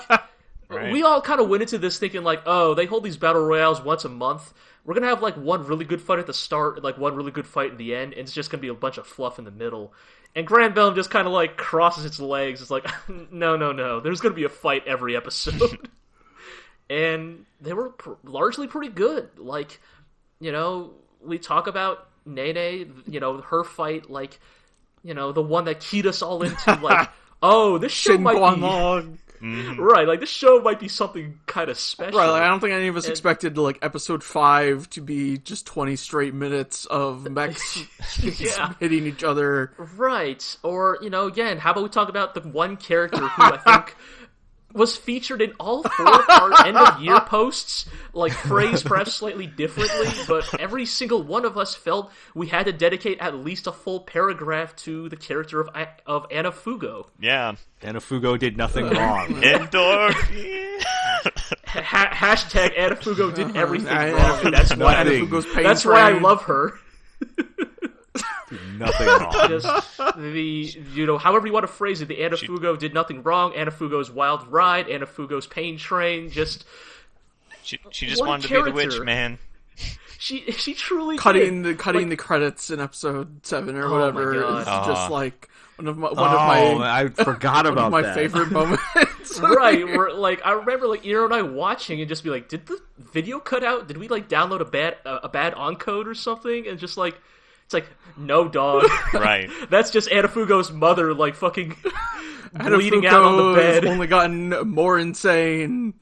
[SPEAKER 3] we all kind of went into this thinking, like, oh, they hold these battle royales once a month. We're going to have, like, one really good fight at the start and, like, one really good fight in the end, and it's just going to be a bunch of fluff in the middle. And Granbelm just kind of, like, crosses its legs. It's like, no. There's going to be a fight every episode. And they were largely pretty good. Like, we talk about Nene, her fight, like, the one that keyed us all into, like, oh, this show might be... Right, like, this show might be something kind of special.
[SPEAKER 4] Right, like, I don't think any of us expected, like, episode 5 to be just 20 straight minutes of mechs hitting each other.
[SPEAKER 3] Right, or, again, how about we talk about the one character who I think was featured in all 4 of our end-of-year posts, like, phrased perhaps slightly differently, but every single one of us felt we had to dedicate at least a full paragraph to the character of Anna Fugo.
[SPEAKER 5] Yeah.
[SPEAKER 2] Anna Fugo did nothing wrong.
[SPEAKER 5] Endorphin!
[SPEAKER 3] Hashtag Anna Fugo did everything wrong. That's why Anna Fugo's pain. That's why I love her.
[SPEAKER 2] Nothing wrong.
[SPEAKER 3] Just however you want to phrase it, the Anna Fugo did nothing wrong. Anna Fugo's wild ride, Anna Fugo's pain train,
[SPEAKER 5] she just wanted to be the witch, man.
[SPEAKER 3] She truly
[SPEAKER 4] cutting
[SPEAKER 3] did.
[SPEAKER 4] the credits in episode 7 or whatever is just like one of my
[SPEAKER 2] I forgot about
[SPEAKER 4] my
[SPEAKER 2] that.
[SPEAKER 4] favorite moments.
[SPEAKER 3] Right, I remember like Iro and I watching and just be like, did the video cut out? Did we like download a bad encode or something? And just like, it's like, no, dog.
[SPEAKER 5] Right.
[SPEAKER 3] That's just Anna Fugo's mother, like, fucking bleeding out on the bed.
[SPEAKER 4] Has only gotten more insane.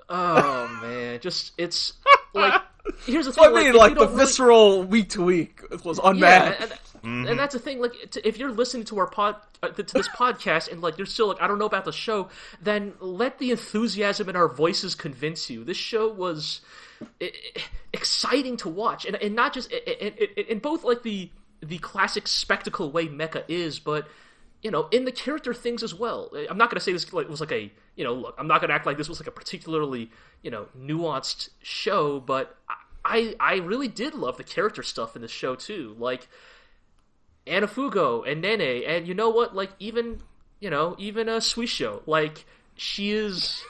[SPEAKER 3] Oh, man. It's, like, here's the thing.
[SPEAKER 4] I mean, like, the visceral week-to-week was unmatched.
[SPEAKER 3] Yeah, and that's the thing, like, if you're listening to our to this podcast and, like, you're still like, I don't know about the show, then let the enthusiasm in our voices convince you. This show was... exciting to watch, and not just in both like the classic spectacle way mecha is, but in the character things as well. I'm not going to say this was like a look. I'm not going to act like this was like a particularly nuanced show, but I really did love the character stuff in this show too, like Anna Fugo and Nene, and you know what, like even a Suisho, like she is.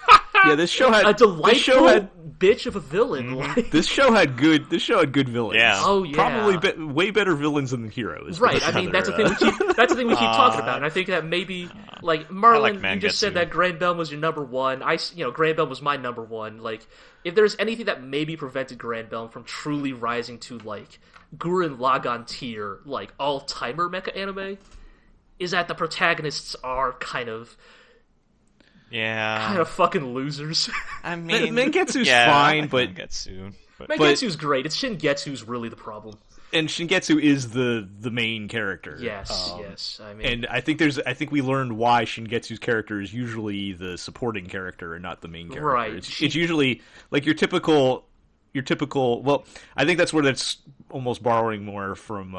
[SPEAKER 2] Yeah, this show had
[SPEAKER 3] a delightful bitch of a villain.
[SPEAKER 2] Mm-hmm.
[SPEAKER 3] Like...
[SPEAKER 2] This show had good villains.
[SPEAKER 5] Yeah.
[SPEAKER 3] Oh yeah.
[SPEAKER 2] Probably way better villains than the heroes.
[SPEAKER 3] Right. I mean, that's the thing we keep talking about, and I think that maybe like Marlon, you just said that Granbelm was your number one. Granbelm was my number one. Like, if there's anything that maybe prevented Granbelm from truly rising to like Gurren Lagann tier, like all-timer mecha anime, is that the protagonists are kind of fucking losers.
[SPEAKER 5] I mean,
[SPEAKER 2] Mangetsu's fine, but
[SPEAKER 3] Mangetsu's great. It's Shingetsu's really the problem.
[SPEAKER 2] And Shingetsu is the main character.
[SPEAKER 3] Yes. I mean,
[SPEAKER 2] and I think we learned why Shingetsu's character is usually the supporting character and not the main character.
[SPEAKER 3] Right.
[SPEAKER 2] It's usually like your typical. Well, I think that's where that's almost borrowing more from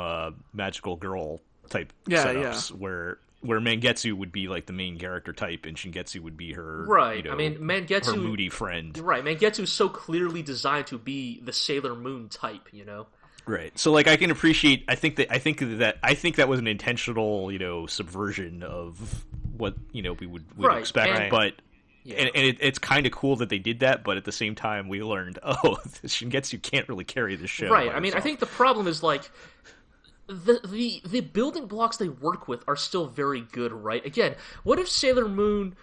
[SPEAKER 2] magical girl type setups where Mangetsu would be like the main character type, and Shingetsu would be her
[SPEAKER 3] I mean, Mangetsu,
[SPEAKER 2] her moody friend.
[SPEAKER 3] Right, Mangetsu's so clearly designed to be the Sailor Moon type,
[SPEAKER 2] Right. So like I can appreciate. I think that was an intentional subversion of what we would expect, but. Yeah. And it's kind of cool that they did that, but at the same time, we learned, Shingetsu can't really carry the show.
[SPEAKER 3] Right. I mean, I think the problem is like the building blocks they work with are still very good. Right. Again, what if Sailor Moon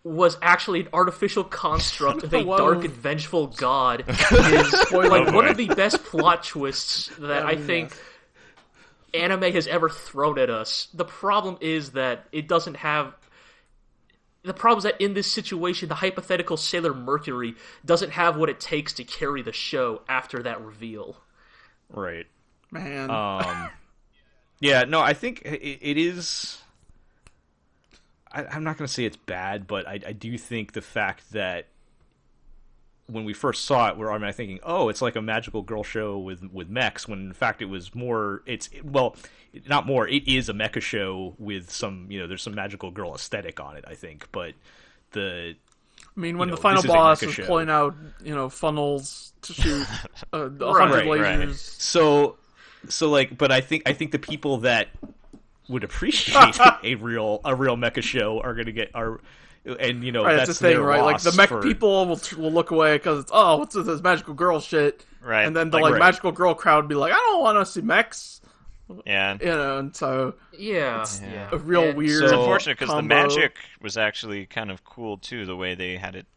[SPEAKER 3] was actually an artificial construct of a dark and vengeful god? Is like one of the best plot twists that I think anime has ever thrown at us. The problem is that it doesn't have. The problem is that in this situation, the hypothetical Sailor Mercury doesn't have what it takes to carry the show after that reveal.
[SPEAKER 2] Right.
[SPEAKER 4] Man.
[SPEAKER 2] Yeah, no, I think it is... I'm not going to say it's bad, but I do think the fact that when we first saw it, I'm thinking, oh, it's like a magical girl show with mechs, when in fact it was more... not more, it is a mecha show with some, there's some magical girl aesthetic on it, I think, but the...
[SPEAKER 4] I mean, when the final boss is pulling out, funnels to shoot 100 lasers.
[SPEAKER 2] Right. So but I think the people that would appreciate a real mecha show are going to get
[SPEAKER 4] right,
[SPEAKER 2] that's
[SPEAKER 4] the thing, right? Like the mech
[SPEAKER 2] for...
[SPEAKER 4] people will look away because it's what's this magical girl shit,
[SPEAKER 5] right?
[SPEAKER 4] And then the magical girl crowd would be like, I don't want to see mechs,
[SPEAKER 5] yeah,
[SPEAKER 4] and so
[SPEAKER 3] it's
[SPEAKER 4] a real weird.
[SPEAKER 5] It's unfortunate because the
[SPEAKER 4] combo.
[SPEAKER 5] magic was actually kind of cool too, the way they had it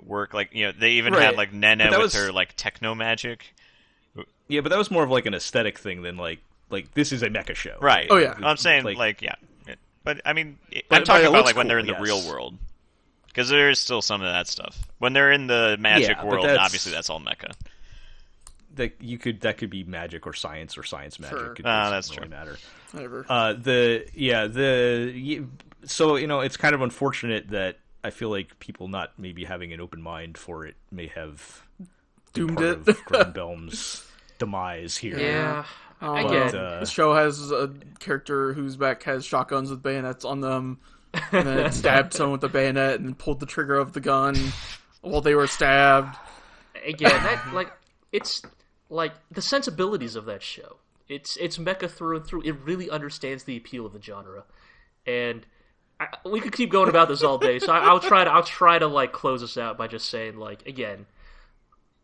[SPEAKER 5] work. Like they even had like Nene with her like techno magic.
[SPEAKER 2] Yeah, but that was more of like an aesthetic thing than like this is a mecha show,
[SPEAKER 5] right?
[SPEAKER 4] Oh yeah,
[SPEAKER 5] I'm saying but I mean, I'm talking about like when they're in the real world, because there is still some of that stuff. When they're in the magic world, obviously that's all mecha.
[SPEAKER 2] That could be magic or science magic.
[SPEAKER 4] Sure.
[SPEAKER 5] That's
[SPEAKER 2] really
[SPEAKER 5] true.
[SPEAKER 2] Matter.
[SPEAKER 4] Whatever.
[SPEAKER 2] So it's kind of unfortunate that I feel like people not maybe having an open mind for it may have
[SPEAKER 4] doomed it.
[SPEAKER 2] Of Granbelm's demise here.
[SPEAKER 3] Yeah.
[SPEAKER 2] But,
[SPEAKER 4] the show has a character whose back has shotguns with bayonets on them, and then it stabbed someone with the bayonet and then pulled the trigger of the gun while they were stabbed.
[SPEAKER 3] Again, it's like the sensibilities of that show. It's mecha through and through. It really understands the appeal of the genre, and we could keep going about this all day. So I'll try to like close this out by just saying, like, again,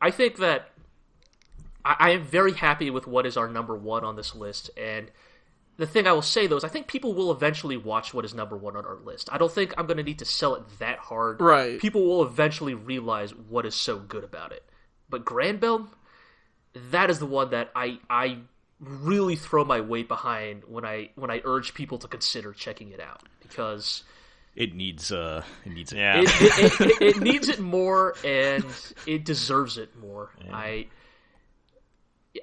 [SPEAKER 3] I think that I am very happy with what is our number one on this list, and the thing I will say, though, is I think people will eventually watch what is number one on our list. I don't think I'm going to need to sell it that hard.
[SPEAKER 4] Right.
[SPEAKER 3] People will eventually realize what is so good about it. But Granbelm, that is the one that I really throw my weight behind when I urge people to consider checking it out, because
[SPEAKER 2] it needs it.
[SPEAKER 5] Yeah.
[SPEAKER 3] It needs it more, and it deserves it more. Yeah.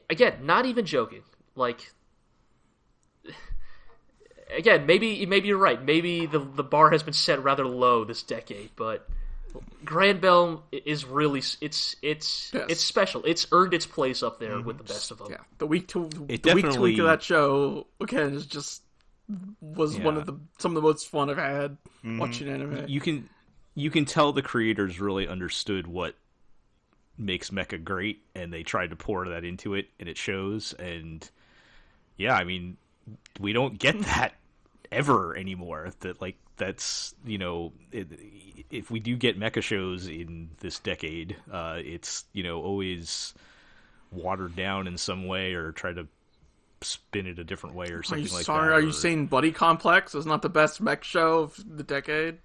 [SPEAKER 3] Again, not even joking. Like, again, maybe you're right. Maybe the bar has been set rather low this decade, but Granbelm is really it's special. It's earned its place up there with the best of them.
[SPEAKER 4] Yeah, the week to week of that show again is just was one of some of the most fun I've had watching anime.
[SPEAKER 2] You can tell the creators really understood what makes mecha great, and they tried to pour that into it, and it shows. And yeah, I mean, we don't get that ever anymore. That's if we do get mecha shows in this decade, it's always watered down in some way, or try to spin it a different way, or something like that.
[SPEAKER 4] Are you saying Buddy Complex is not the best mech show of the decade?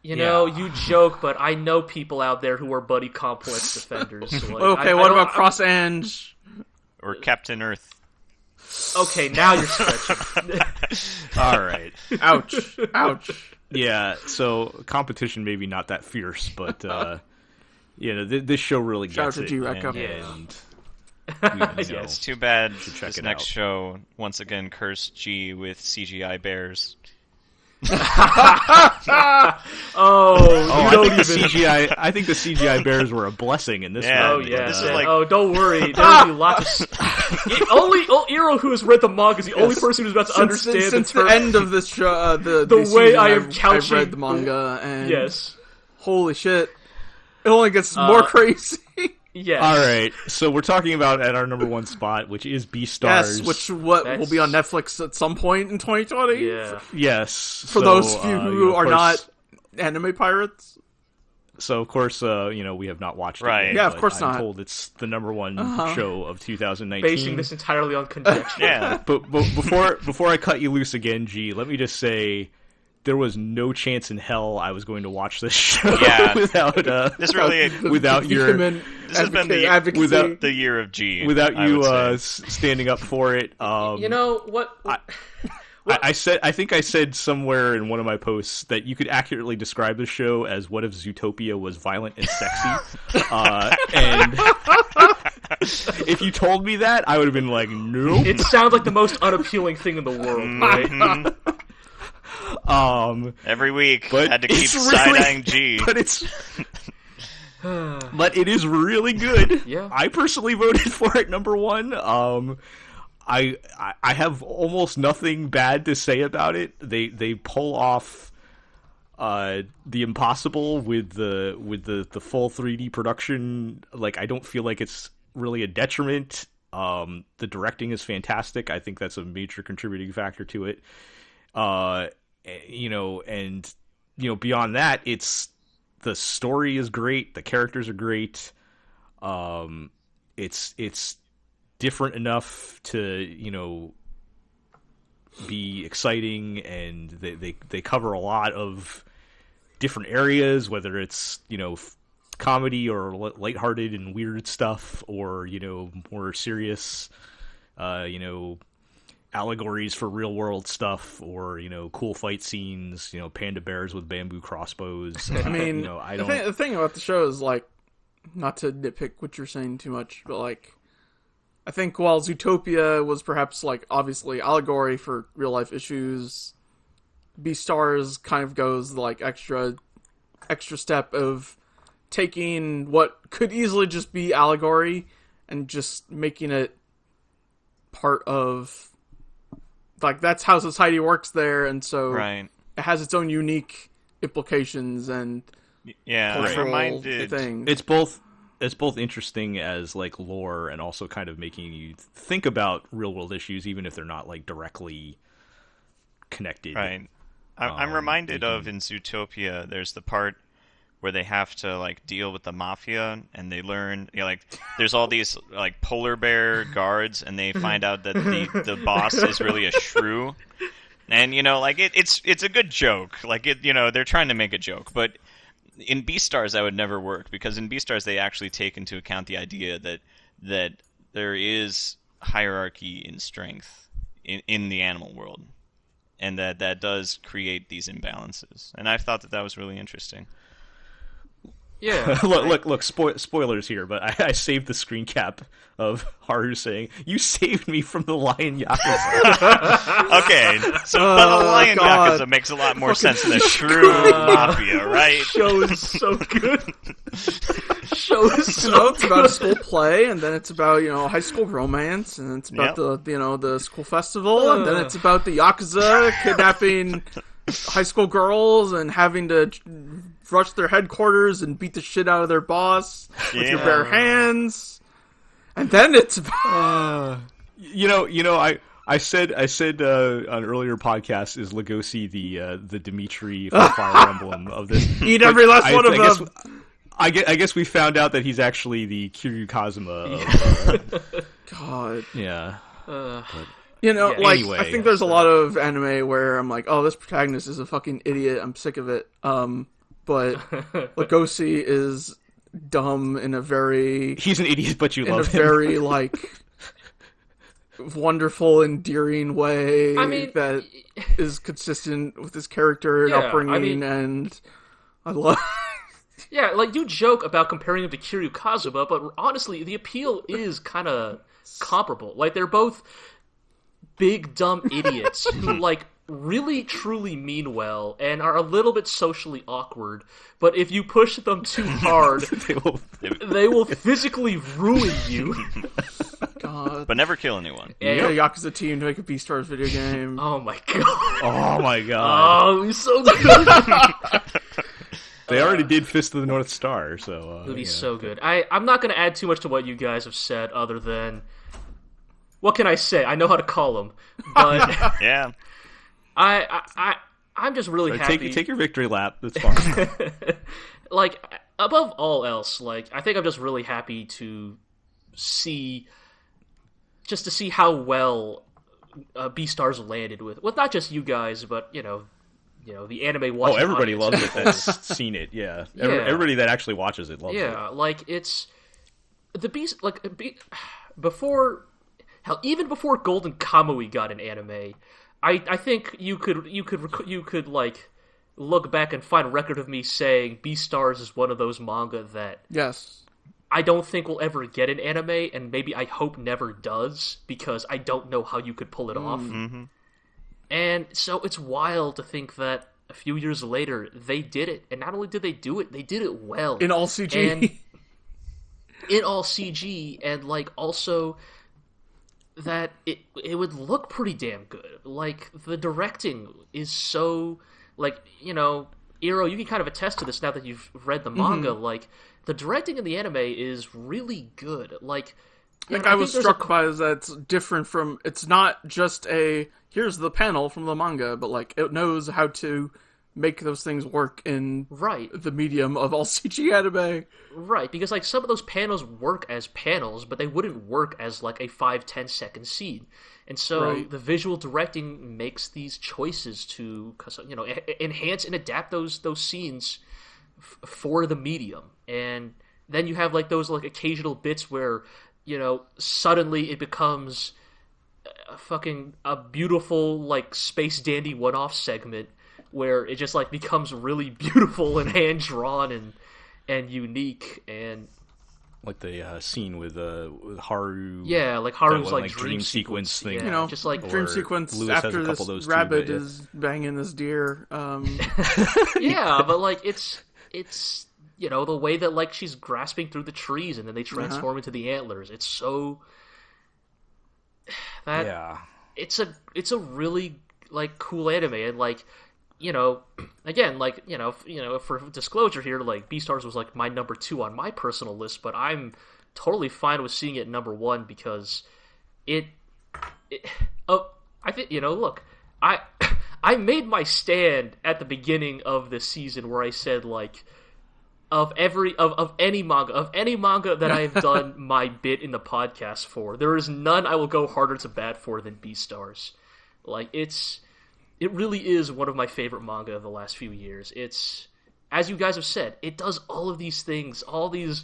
[SPEAKER 3] You joke, but I know people out there who are Buddy Complex defenders. So
[SPEAKER 4] okay, what about Cross Ange?
[SPEAKER 5] Or Captain Earth?
[SPEAKER 3] Okay, now you're stretching.
[SPEAKER 2] All right.
[SPEAKER 4] Ouch.
[SPEAKER 2] Yeah, so competition maybe not that fierce, but this show really
[SPEAKER 4] Shout
[SPEAKER 2] gets
[SPEAKER 4] out to
[SPEAKER 2] it.
[SPEAKER 4] G-Reco.
[SPEAKER 2] And
[SPEAKER 5] it's too bad
[SPEAKER 2] check
[SPEAKER 5] this
[SPEAKER 2] it
[SPEAKER 5] next
[SPEAKER 2] out.
[SPEAKER 5] show once again cursed G with CGI bears.
[SPEAKER 2] I think the CGI bears were a blessing in this one.
[SPEAKER 3] Oh yeah,
[SPEAKER 5] this is like...
[SPEAKER 3] don't worry. There'll be lots of only Iro, who has read the manga, is the only person who's about to understand
[SPEAKER 4] since the end of this show. The
[SPEAKER 3] way
[SPEAKER 4] season,
[SPEAKER 3] I am couching.
[SPEAKER 4] I've read the manga, and
[SPEAKER 3] yes,
[SPEAKER 4] holy shit, it only gets more crazy.
[SPEAKER 3] Yes.
[SPEAKER 2] All right, so we're talking about at our number one spot, which is Beastars.
[SPEAKER 4] Yes, which will be on Netflix at some point in 2020.
[SPEAKER 3] Yeah.
[SPEAKER 2] Yes.
[SPEAKER 4] For those of you who are not anime pirates.
[SPEAKER 2] So of course, we have not watched it.
[SPEAKER 5] Right.
[SPEAKER 2] Yet,
[SPEAKER 4] Yeah, of
[SPEAKER 2] but
[SPEAKER 4] course
[SPEAKER 2] I'm
[SPEAKER 4] not.
[SPEAKER 2] told it's the number one show of 2019.
[SPEAKER 3] Basing this entirely on conjecture.
[SPEAKER 5] Yeah.
[SPEAKER 2] But before I cut you loose again, G, let me just say, there was no chance in hell I was going to watch this show without
[SPEAKER 5] this really
[SPEAKER 2] without your
[SPEAKER 5] this has been the year of G
[SPEAKER 2] without you standing up for it.
[SPEAKER 3] You know what?
[SPEAKER 2] I think I said somewhere in one of my posts that you could accurately describe the show as what if Zootopia was violent and sexy, If you told me that, I would have been like, nope.
[SPEAKER 3] It sounds like the most unappealing thing in the world, right?
[SPEAKER 5] Every week,
[SPEAKER 2] But
[SPEAKER 5] had to keep
[SPEAKER 2] it's really-
[SPEAKER 5] side-eyeing G.
[SPEAKER 2] But it is really good.
[SPEAKER 3] Yeah.
[SPEAKER 2] I personally voted for it number one. I have almost nothing bad to say about it. They pull off the impossible with the full 3D production. Like, I don't feel like it's really a detriment. The directing is fantastic. I think that's a major contributing factor to it. Beyond that, the story is great. The characters are great. It's different enough to, be exciting, and they cover a lot of different areas, whether it's, comedy or lighthearted and weird stuff, or, more serious, allegories for real world stuff, or cool fight scenes, panda bears with bamboo crossbows.
[SPEAKER 4] I mean,
[SPEAKER 2] I don't.
[SPEAKER 4] the thing about the show is, like, not to nitpick what you're saying too much, but, like, I think while Zootopia was perhaps, like, obviously allegory for real life issues, Beastars kind of goes like extra step of taking what could easily just be allegory and just making it part of, like, that's how society works there, and so
[SPEAKER 5] Right.
[SPEAKER 4] it has its own unique implications and
[SPEAKER 5] Yeah, it
[SPEAKER 4] cultural
[SPEAKER 5] reminded...
[SPEAKER 4] things.
[SPEAKER 2] It's both interesting as, like, lore, and also kind of making you think about real world issues, even if they're not, like, directly connected.
[SPEAKER 5] Right. I'm reminded of, in Zootopia, there's the part where they have to, like, deal with the mafia, and they learn, like, there's all these, like, polar bear guards, and they find out that the boss is really a shrew. And, like, it's a good joke. Like, they're trying to make a joke, but in Beastars that would never work, because in Beastars they actually take into account the idea that there is hierarchy in strength in the animal world, and that does create these imbalances. And I thought that was really interesting.
[SPEAKER 3] Yeah.
[SPEAKER 2] look, spoilers here, but I saved the screen cap of Haru saying, "You saved me from the lion yakuza."
[SPEAKER 5] Okay, so but the lion
[SPEAKER 4] God.
[SPEAKER 5] yakuza makes a lot more sense than a shrew mafia, right?
[SPEAKER 3] Show is so good. Show is so
[SPEAKER 4] It's about a school play, and then it's about, high school romance, and it's about the school festival, and then it's about the yakuza kidnapping high school girls and having to rush their headquarters and beat the shit out of their boss with your bare hands. And then it's about...
[SPEAKER 2] I said on earlier podcasts, is Lugosi the Dimitri from Fire Emblem of this?
[SPEAKER 4] Eat every last one of them.
[SPEAKER 2] I guess we found out that he's actually the Kiryu-Kazuma of...
[SPEAKER 4] God.
[SPEAKER 2] Yeah.
[SPEAKER 4] I think there's a lot of anime where I'm like, oh, this protagonist is a fucking idiot. I'm sick of it. But Lugosi is dumb in a very...
[SPEAKER 2] He's an idiot, but you love him.
[SPEAKER 4] In a very, like, wonderful, endearing way that is consistent with his character and upbringing, and I love...
[SPEAKER 3] Yeah, like, you joke about comparing him to Kiryu Kazuma, but honestly, the appeal is kind of comparable. Like, they're both big, dumb idiots who, like, really, truly mean well and are a little bit socially awkward, but if you push them too hard, they will physically ruin you.
[SPEAKER 4] God.
[SPEAKER 5] But never kill anyone.
[SPEAKER 4] And a Yakuza team to make a Beastars video game.
[SPEAKER 3] Oh my god.
[SPEAKER 2] Oh my god.
[SPEAKER 3] Oh, he's so good.
[SPEAKER 2] They already did Fist of the North Star, so...
[SPEAKER 3] It would be so good. I'm not going to add too much to what you guys have said, other than... What can I say? I know how to call him, but...
[SPEAKER 5] Yeah.
[SPEAKER 3] I'm just really happy.
[SPEAKER 2] Take your victory lap. That's fine.
[SPEAKER 3] Like, above all else, like, I think I'm just really happy to see how well Beastars landed with not just you guys, but the anime watching.
[SPEAKER 2] Oh, everybody
[SPEAKER 3] audience.
[SPEAKER 2] loves it that's seen it. Yeah, everybody that actually watches it loves it.
[SPEAKER 3] Yeah, like, it's the Beast. Like, before, hell, even before Golden Kamui got an anime, I think you could like look back and find a record of me saying Beastars is one of those manga that
[SPEAKER 4] yes
[SPEAKER 3] I don't think we'll ever get an anime, and maybe I hope never does, because I don't know how you could pull it off.
[SPEAKER 5] Mm-hmm.
[SPEAKER 3] And so it's wild to think that a few years later, they did it. And not only did they do it, they did it well.
[SPEAKER 4] In all CG.
[SPEAKER 3] And in all CG, and, like, also that it would look pretty damn good. Like, the directing is so, like, you know, Iro, you can kind of attest to this now that you've read the manga. Like, the directing in the anime is really good. Like,
[SPEAKER 4] I was struck by is that it's different from, it's not just here's the panel from the manga, but, like, it knows how to make those things work in the medium of all CG anime.
[SPEAKER 3] Right, because, like, some of those panels work as panels, but they wouldn't work as, like, a 5-10 second scene. And so the visual directing makes these choices to, you know, enhance and adapt those scenes for the medium. And then you have, like, those, like, occasional bits where, you know, suddenly it becomes a beautiful, like, space dandy one-off segment where it just, like, becomes really beautiful and hand-drawn and unique. And
[SPEAKER 2] like the scene with Haru.
[SPEAKER 3] Yeah, like Haru's
[SPEAKER 2] one,
[SPEAKER 3] like
[SPEAKER 2] dream sequence thing.
[SPEAKER 3] Yeah,
[SPEAKER 4] you know,
[SPEAKER 3] just like
[SPEAKER 4] dream sequence
[SPEAKER 2] Lewis
[SPEAKER 4] after this rabbit is banging this deer.
[SPEAKER 3] Yeah, but like it's you know, the way that, like, she's grasping through the trees and then they transform into the antlers. It's so that it's a really, like, cool anime. And, like, you know, again, like, you know, for disclosure here, like, Beastars was, like, my number 2 on my personal list, but I'm totally fine with seeing it number 1 because I think, you know, look, I made my stand at the beginning of this season where I said, like, of any manga that I have done my bit in the podcast for, there is none I will go harder to bat for than Beastars. Like, it really is one of my favorite manga of the last few years. It's, as you guys have said, it does all of these things, all these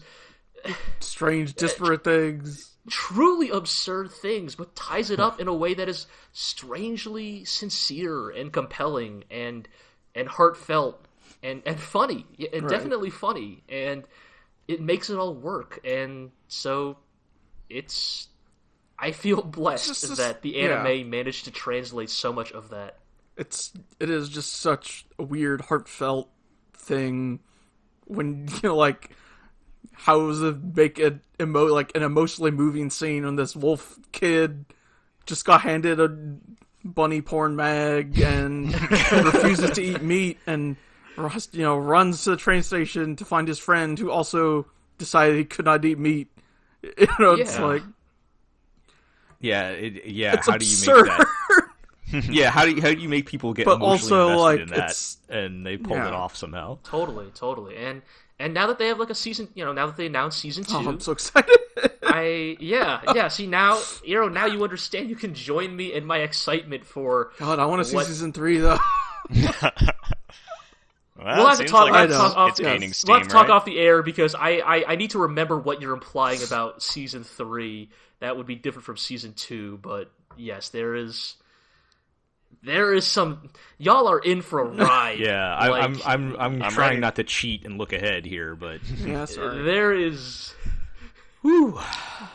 [SPEAKER 4] strange, disparate things,
[SPEAKER 3] truly absurd things, but ties it up in a way that is strangely sincere and compelling and heartfelt and funny, and definitely funny, and it makes it all work. And so I feel blessed that the anime managed to translate so much of that.
[SPEAKER 4] It is just such a weird, heartfelt thing when, you know, like, how does it make an emotionally moving scene when this wolf kid just got handed a bunny porn mag and refuses to eat meat and, you know, runs to the train station to find his friend who also decided he could not eat meat. You know, it's like...
[SPEAKER 2] It's
[SPEAKER 4] how
[SPEAKER 2] absurd.
[SPEAKER 4] do you make that?
[SPEAKER 2] Yeah, how do you make people get emotionally invested in that, and they pulled it off somehow?
[SPEAKER 3] Totally. And now that they have, like, a season, you know, now that they announced season 2,
[SPEAKER 4] I'm so excited.
[SPEAKER 3] See, now, Iro, now you understand. You can join me in my excitement for.
[SPEAKER 4] God, I want to see season 3 though.
[SPEAKER 3] We'll have to talk.
[SPEAKER 5] Like
[SPEAKER 3] we'll have to talk off the air because I need to remember what you're implying about season 3. That would be different from season 2, but yes, there is some. Y'all are in for a ride.
[SPEAKER 2] Yeah, I'm trying
[SPEAKER 5] ready.
[SPEAKER 2] not to cheat and look ahead here, but
[SPEAKER 3] there is.
[SPEAKER 4] Whew.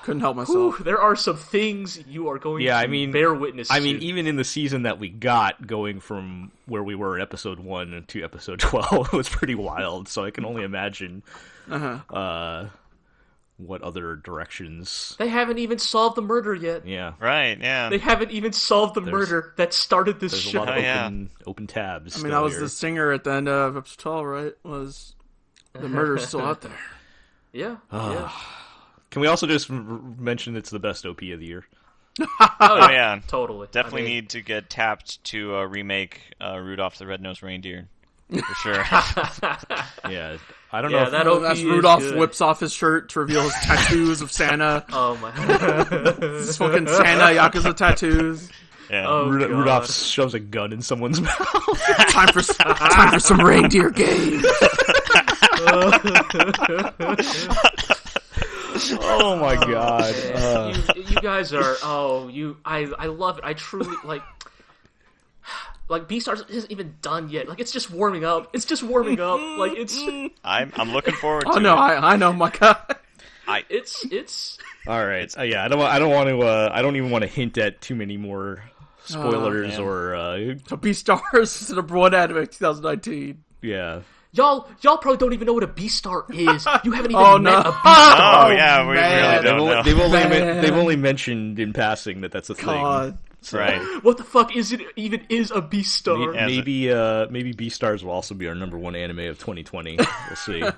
[SPEAKER 4] Couldn't help myself.
[SPEAKER 3] There are some things you are going to bear witness to.
[SPEAKER 2] I mean, even in the season that we got, going from where we were in episode 1 to episode 12 was pretty wild, so I can only imagine what other directions.
[SPEAKER 3] They haven't even solved the murder yet.
[SPEAKER 2] Yeah.
[SPEAKER 5] Right, yeah.
[SPEAKER 3] They haven't even solved the murder that started this show.
[SPEAKER 2] There's a lot of open tabs.
[SPEAKER 4] I mean, that was the stinger at the end of episode 12, right? Was the murder's still out there.
[SPEAKER 3] Yeah.
[SPEAKER 2] Can we also just mention it's the best OP of the year?
[SPEAKER 5] Oh, yeah.
[SPEAKER 3] Totally.
[SPEAKER 5] Definitely need to get tapped to remake Rudolph the Red-Nosed Reindeer. For sure.
[SPEAKER 2] Yeah. I don't know if
[SPEAKER 3] that OP
[SPEAKER 4] that's
[SPEAKER 3] is
[SPEAKER 4] Rudolph
[SPEAKER 3] good.
[SPEAKER 4] whips off his shirt to reveal his tattoos of Santa.
[SPEAKER 3] Oh my.
[SPEAKER 4] His fucking Santa Yakuza tattoos.
[SPEAKER 5] Yeah.
[SPEAKER 3] Oh,
[SPEAKER 2] Rudolph shoves a gun in someone's mouth.
[SPEAKER 4] Time for some reindeer games.
[SPEAKER 2] Oh my god.
[SPEAKER 3] You guys are. I love it. I truly like. Like, Beastars isn't even done yet. Like, it's just warming up. Like, it's.
[SPEAKER 5] I'm looking forward to it.
[SPEAKER 4] Oh no, I know, my god.
[SPEAKER 3] It's
[SPEAKER 2] All right. Yeah, I don't want to. I don't even want to hint at too many more spoilers or.
[SPEAKER 4] So Beastars is the number one anime 2019.
[SPEAKER 2] Yeah.
[SPEAKER 3] Y'all probably don't even know what a Beastar is. You haven't even met a Beastar.
[SPEAKER 5] Oh yeah, we really don't know.
[SPEAKER 2] They've only mentioned in passing that that's a thing. So,
[SPEAKER 5] right.
[SPEAKER 3] What the fuck is it even is a Beastar?
[SPEAKER 2] Maybe Beastars will also be our number one anime of 2020. We'll see.
[SPEAKER 5] Do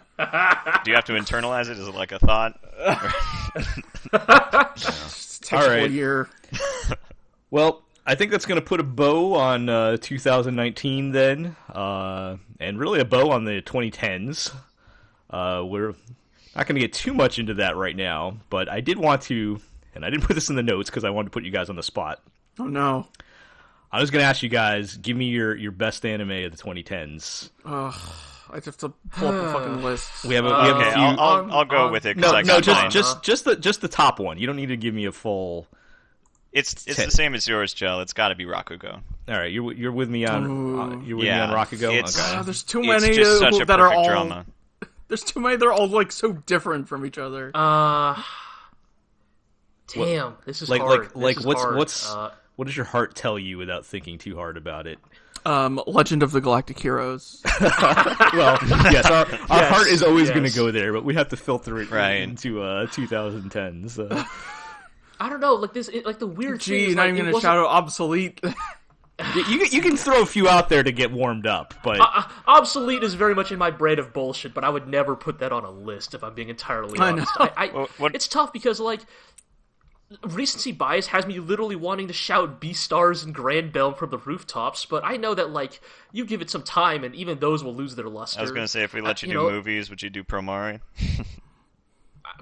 [SPEAKER 5] you have to internalize it? Is it like a thought?
[SPEAKER 2] All right.
[SPEAKER 4] Year.
[SPEAKER 2] Well, I think that's going to put a bow on 2019 then, and really a bow on the 2010s. We're not going to get too much into that right now, but I did want to, and I didn't put this in the notes because I wanted to put you guys on the spot.
[SPEAKER 4] Oh no.
[SPEAKER 2] I was going to ask you guys, give me your best anime of the 2010s.
[SPEAKER 4] I have to pull up a fucking list.
[SPEAKER 2] We have a few.
[SPEAKER 5] I'll go with it.
[SPEAKER 2] Just the top one. You don't need to give me a full.
[SPEAKER 5] It's the same as yours, Joe. It's got to be Rakugo.
[SPEAKER 2] All right, you're with me on me on Rakugo. Okay.
[SPEAKER 4] There's too many
[SPEAKER 5] just such a
[SPEAKER 4] that are all
[SPEAKER 5] drama.
[SPEAKER 4] There's too many. They're all like so different from each other.
[SPEAKER 3] Damn, this is hard.
[SPEAKER 2] What does your heart tell you without thinking too hard about it?
[SPEAKER 4] Legend of the Galactic Heroes.
[SPEAKER 2] Well, yes, our heart is always going to go there, but we have to filter it into 2010s. So.
[SPEAKER 3] I don't know, like this, like the weird thing.
[SPEAKER 4] Gee, not even gonna shout out obsolete.
[SPEAKER 2] You can throw a few out there to get warmed up, but
[SPEAKER 3] obsolete is very much in my brain of bullshit. But I would never put that on a list if I'm being entirely honest. It's tough because like. Recency bias has me literally wanting to shout Beastars and Granbelm from the rooftops, but I know that, like, you give it some time, and even those will lose their luster.
[SPEAKER 5] I was going to say, if we let you do movies, would you do Promare?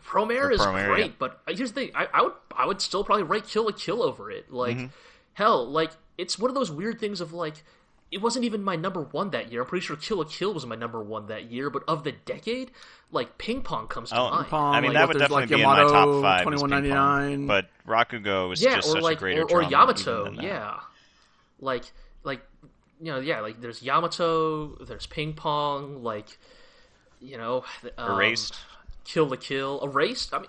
[SPEAKER 3] Promare is great, but here's the thing. I would still probably rate Kill la Kill over it. Like, hell, like, it's one of those weird things of, like, it wasn't even my number one that year. I'm pretty sure Kill la Kill was my number one that year, but of the decade, like, Ping Pong comes to mind.
[SPEAKER 5] I mean,
[SPEAKER 3] like,
[SPEAKER 5] that would definitely be
[SPEAKER 4] Yamato,
[SPEAKER 5] in my top 5.
[SPEAKER 4] 21.99.
[SPEAKER 5] But Rakugo was just such a greater
[SPEAKER 3] or
[SPEAKER 5] drama
[SPEAKER 3] Yamato,
[SPEAKER 5] than
[SPEAKER 3] yeah. Like, like, there's Yamato, there's Ping Pong, like,
[SPEAKER 5] Erased.
[SPEAKER 3] Kill la Kill. Erased? I mean,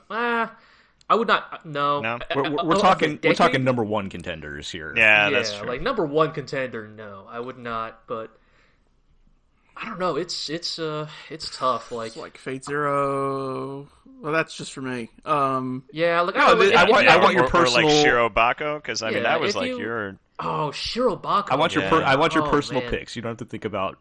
[SPEAKER 3] I would not. No.
[SPEAKER 2] We're talking number one contenders here.
[SPEAKER 5] Yeah, that's true.
[SPEAKER 3] Like number one contender. No, I would not. But I don't know. It's tough. Like
[SPEAKER 4] it's like Fate Zero. Well, that's just for me.
[SPEAKER 3] Yeah. Like
[SPEAKER 2] I want your personal.
[SPEAKER 5] Or like Shirobako, because I mean that was like your.
[SPEAKER 3] Oh, Shirobako.
[SPEAKER 2] I want your personal picks. You don't have to think about.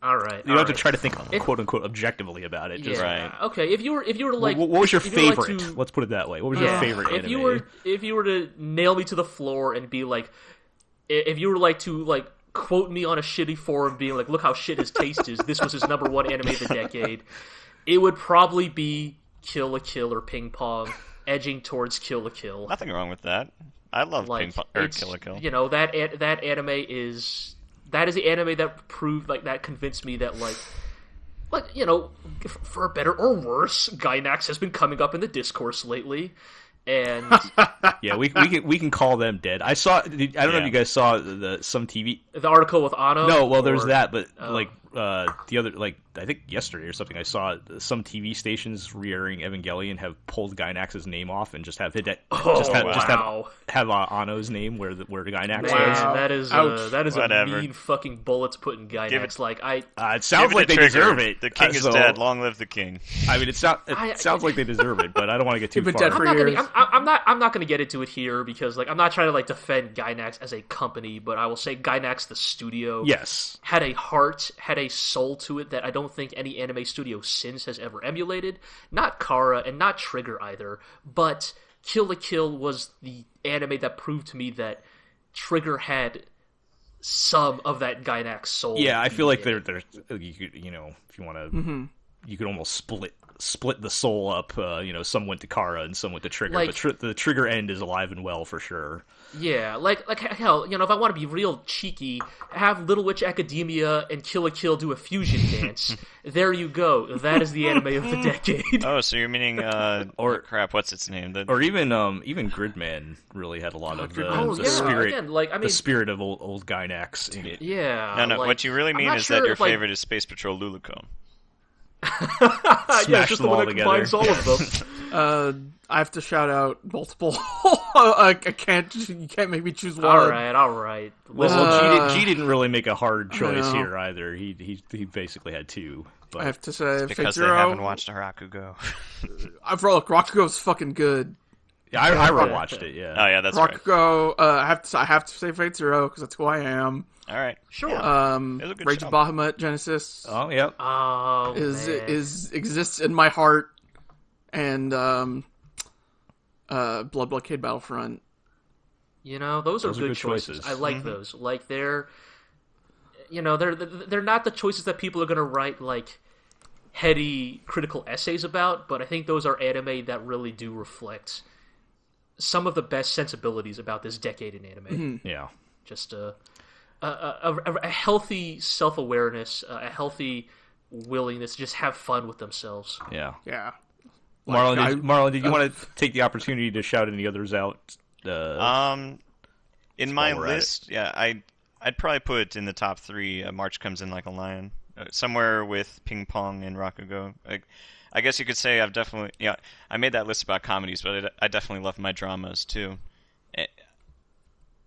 [SPEAKER 3] All right.
[SPEAKER 2] You don't have to try to think quote unquote objectively about it. Just
[SPEAKER 5] right.
[SPEAKER 3] Okay. If you were to like,
[SPEAKER 2] what was your favorite? Let's put it that way. What was your favorite anime?
[SPEAKER 3] If you were to nail me to the floor and be like, if you were like to like quote me on a shitty forum, being like, look how shit his taste is. This was his number one anime of the decade. It would probably be Kill la Kill or Ping Pong, edging towards Kill la Kill.
[SPEAKER 5] Nothing wrong with that. I love
[SPEAKER 3] like,
[SPEAKER 5] Ping Pong or Kill la Kill.
[SPEAKER 3] You know that anime is. That is the anime that proved, like, that convinced me that, like, for better or worse, Gainax has been coming up in the discourse lately, and
[SPEAKER 2] yeah, we can call them dead. I don't know if you guys saw some TV
[SPEAKER 3] the article with Ano.
[SPEAKER 2] No, well, there's that, but the other, like, I think yesterday or something, I saw some TV stations re-airing Evangelion have pulled Gainax's name off and just have have Ano's name where the Gainax is.
[SPEAKER 3] That is a mean fucking bullets put in Gainax.
[SPEAKER 2] It sounds like they deserve it.
[SPEAKER 5] The king is dead. Long live the king.
[SPEAKER 2] I mean, it sounds like they deserve it, but I don't want to get too far.
[SPEAKER 4] Dead for years.
[SPEAKER 3] I'm not going to get into it here because, like, I'm not trying to like defend Gainax as a company, but I will say Gainax the studio had a heart, had a soul to it that I don't think any anime studio since has ever emulated. Not Kara and not Trigger either, but Kill la Kill was the anime that proved to me that Trigger had some of that Gainax soul.
[SPEAKER 2] Yeah, I feel like there's if you want to, you could almost split the soul up. Some went to Kara and some went to Trigger, but the Trigger end is alive and well for sure.
[SPEAKER 3] Yeah, like hell, if I want to be real cheeky, have Little Witch Academia and Kill la Kill do a fusion dance. There you go. That is the anime of the decade.
[SPEAKER 5] Oh, so you're meaning what's its name?
[SPEAKER 2] Or even Gridman really had a lot of the spirit. Again, the spirit of old Gainax in it.
[SPEAKER 3] Yeah.
[SPEAKER 5] No. What you really mean is that your favorite is Space Patrol Luluco.
[SPEAKER 3] Yeah, just the one that combines all of them.
[SPEAKER 4] I have to shout out multiple. I can't. You can't make me choose one.
[SPEAKER 3] All right.
[SPEAKER 2] Well, G didn't really make a hard choice
[SPEAKER 4] know.
[SPEAKER 2] here either. He basically had two. But
[SPEAKER 4] I have to say, Fate
[SPEAKER 5] Because they
[SPEAKER 4] Zero.
[SPEAKER 5] haven't watched Rakugo.
[SPEAKER 4] Look, Rakugo's fucking good.
[SPEAKER 2] yeah, I rewatched it. Yeah.
[SPEAKER 5] Oh yeah, that's right.
[SPEAKER 4] Rakugo. I have to say Fate Zero because that's who I am.
[SPEAKER 5] All right.
[SPEAKER 3] Sure.
[SPEAKER 5] It was a good
[SPEAKER 4] Rage
[SPEAKER 5] show.
[SPEAKER 4] of Bahamut Genesis
[SPEAKER 2] Oh yeah.
[SPEAKER 3] Oh, man.
[SPEAKER 4] exists in my heart, and Blood Blockade Battlefront.
[SPEAKER 3] Those are good choices. I like those. Like they're not the choices that people are going to write like heady critical essays about, but I think those are anime that really do reflect some of the best sensibilities about this decade in anime.
[SPEAKER 2] Yeah.
[SPEAKER 3] Just a healthy self-awareness, a healthy willingness to just have fun with themselves.
[SPEAKER 2] Yeah.
[SPEAKER 4] Yeah.
[SPEAKER 2] Marlon, did you want to take the opportunity to shout any others out?
[SPEAKER 5] In my
[SPEAKER 2] while we're at
[SPEAKER 5] list, yeah, I'd probably put in the top 3 March Comes In Like a Lion. Somewhere with Ping Pong and Rakugo. I guess you could say I've definitely... Yeah, I made that list about comedies, but I definitely love my dramas, too.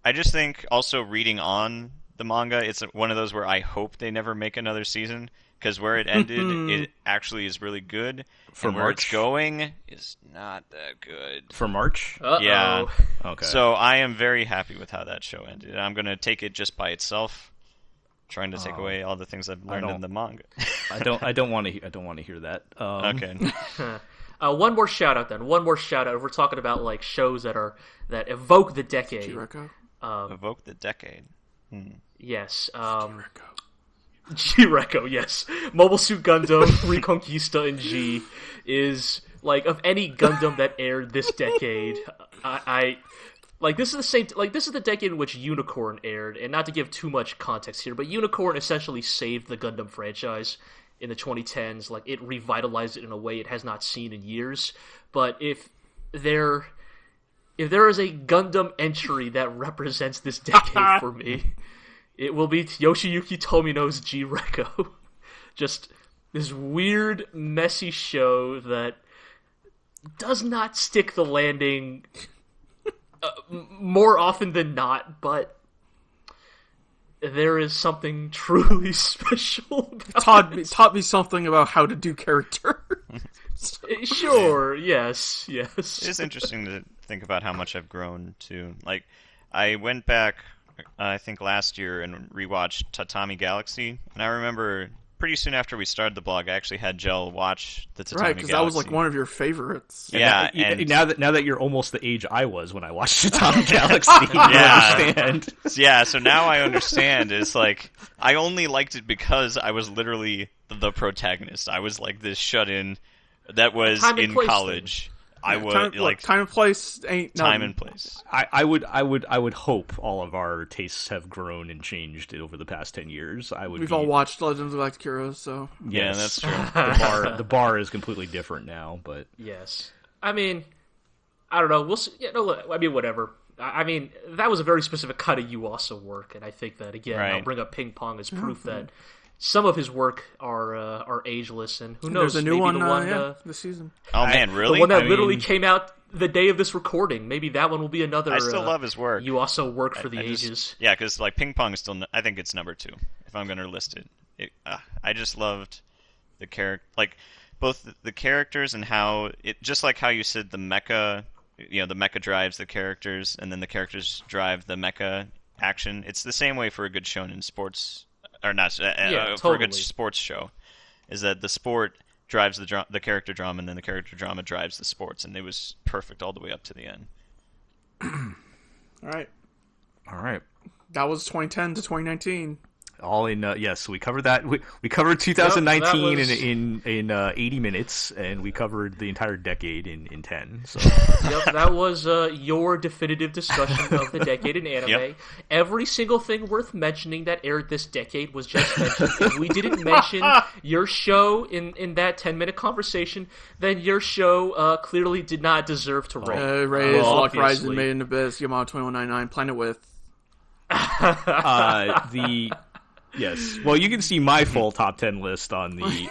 [SPEAKER 5] I just think, also, reading on the manga, it's one of those where I hope they never make another season, because where it ended, it actually is really good.
[SPEAKER 2] For
[SPEAKER 5] and where
[SPEAKER 2] March?
[SPEAKER 5] it's going is not that good.
[SPEAKER 2] For March?
[SPEAKER 3] Uh-oh.
[SPEAKER 5] Yeah.
[SPEAKER 2] Okay.
[SPEAKER 5] So I am very happy with how that show ended. I'm going to take it just by itself, trying to take away all the things I've learned in the manga.
[SPEAKER 2] I don't want to hear that.
[SPEAKER 5] Okay.
[SPEAKER 3] One more shout out then. One more shout out. If we're talking about like shows that evoke the decade.
[SPEAKER 4] Chireko.
[SPEAKER 5] Evoke the decade.
[SPEAKER 3] Yes.
[SPEAKER 4] Chireko.
[SPEAKER 3] G-Reco, yes. Mobile Suit Gundam, Reconquista, and G is, like, of any Gundam that aired this decade, I like, this is the same, like, this is the decade in which Unicorn aired, and not to give too much context here, but Unicorn essentially saved the Gundam franchise in the 2010s. Like, it revitalized it in a way it has not seen in years. But if there is a Gundam entry that represents this decade for me, it will be Yoshiyuki Tomino's G-Reco. Just this weird, messy show that does not stick the landing more often than not, but there is something truly special about it.
[SPEAKER 4] Taught me something about how to do character.
[SPEAKER 3] Sure, yes.
[SPEAKER 5] It is interesting to think about how much I've grown, too. Like, I went back, I think last year, and rewatched Tatami Galaxy, and I remember pretty soon after we started the blog, I actually had Jell watch the Tatami Galaxy.
[SPEAKER 4] Right, because that was like one of your favorites.
[SPEAKER 5] Yeah,
[SPEAKER 2] and now that you're almost the age I was when I watched Atomic Galaxy, you understand.
[SPEAKER 5] Yeah, so now I understand. It's like, I only liked it because I was literally the protagonist. I was like this shut-in that was in college. I would
[SPEAKER 4] time and place ain't
[SPEAKER 5] time
[SPEAKER 4] nothing.
[SPEAKER 5] and place.
[SPEAKER 2] I would hope all of our tastes have grown and changed over the past 10 years.
[SPEAKER 4] We've all watched Legends of Galactic Heroes, so
[SPEAKER 5] Yeah,
[SPEAKER 2] yes,
[SPEAKER 5] that's true.
[SPEAKER 2] the bar is completely different now, but
[SPEAKER 3] Yes. I mean, I don't know. We'll see. Yeah, no, I mean, whatever. I mean, that was a very specific kind of Yuasa work, and I think that, again,
[SPEAKER 5] Right.
[SPEAKER 3] I'll bring up Ping Pong as proof that some of his work are ageless, and who knows,
[SPEAKER 4] there's a new
[SPEAKER 3] maybe
[SPEAKER 4] one,
[SPEAKER 3] the one
[SPEAKER 4] this season.
[SPEAKER 5] Oh man, really?
[SPEAKER 3] the one that
[SPEAKER 2] I
[SPEAKER 3] literally
[SPEAKER 2] mean-
[SPEAKER 3] came out the day of this recording. Maybe that one will be another.
[SPEAKER 5] I still love his work.
[SPEAKER 3] Yuasa work for the
[SPEAKER 5] I just-
[SPEAKER 3] ages.
[SPEAKER 5] Yeah, because like Ping Pong is still. I think it's number 2 if I'm going to list it. I just loved the character, like both the characters and how it. Just like how you said the mecha, the mecha drives the characters, and then the characters drive the mecha action. It's the same way for a good shonen sports, or not for a
[SPEAKER 3] totally.
[SPEAKER 5] good sports show. Is that the sport drives the character drama, and then the character drama drives the sports, and it was perfect all the way up to the end.
[SPEAKER 4] All right, that was 2010 to 2019.
[SPEAKER 2] all in yes, we covered that. We covered 2019
[SPEAKER 3] was...
[SPEAKER 2] in 80 minutes, and we covered the entire decade in 10. So
[SPEAKER 3] Yep, that was your definitive discussion of the decade in anime.
[SPEAKER 5] Yep.
[SPEAKER 3] Every single thing worth mentioning that aired this decade was just mentioned. If we didn't mention your show in that 10-minute conversation, then your show clearly did not deserve to rank.
[SPEAKER 4] Ray is Lock
[SPEAKER 3] obviously.
[SPEAKER 4] Rising, Made in Abyss, Yamaha 2199, Planet Width.
[SPEAKER 2] Yes. Well, you can see my full top 10 list on the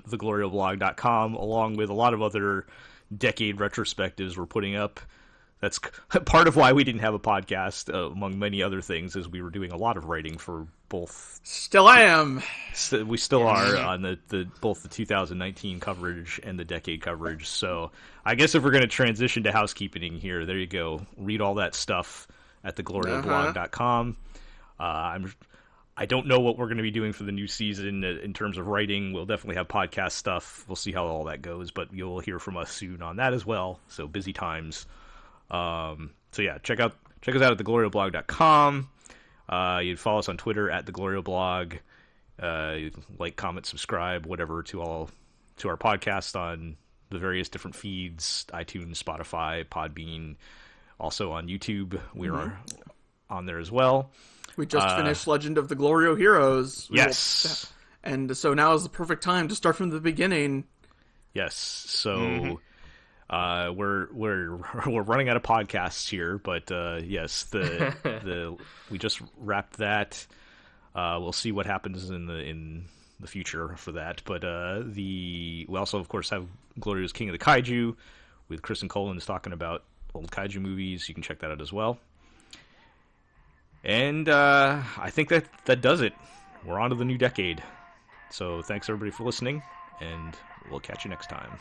[SPEAKER 2] GLORIOblog.com, along with a lot of other decade retrospectives we're putting up. That's part of why we didn't have a podcast, among many other things, is we were doing a lot of writing for both.
[SPEAKER 4] Still am.
[SPEAKER 2] We still are on the both the 2019 coverage and the decade coverage. So I guess if we're going to transition to housekeeping here, there you go. Read all that stuff at theglorioblog.com. I don't know what we're going to be doing for the new season in terms of writing. We'll definitely have podcast stuff. We'll see how all that goes, but you'll hear from us soon on that as well. So busy times. So yeah, check us out at theglorioblog.com. You'd follow us on Twitter at theglorioblog. Like, comment, subscribe, whatever to our podcast on the various different feeds: iTunes, Spotify, Podbean. Also on YouTube, we are on there as well.
[SPEAKER 4] We just finished Legend of the GLORIO Heroes.
[SPEAKER 2] Yes,
[SPEAKER 4] and so now is the perfect time to start from the beginning.
[SPEAKER 2] Yes, so. We're running out of podcasts here, but yes, we just wrapped that. We'll see what happens in the future for that. But we also, of course, have Glorio's King of the Kaiju with Chris and Collins talking about old kaiju movies. You can check that out as well. And I think that does it. We're on to the new decade. So thanks everybody for listening, and we'll catch you next time.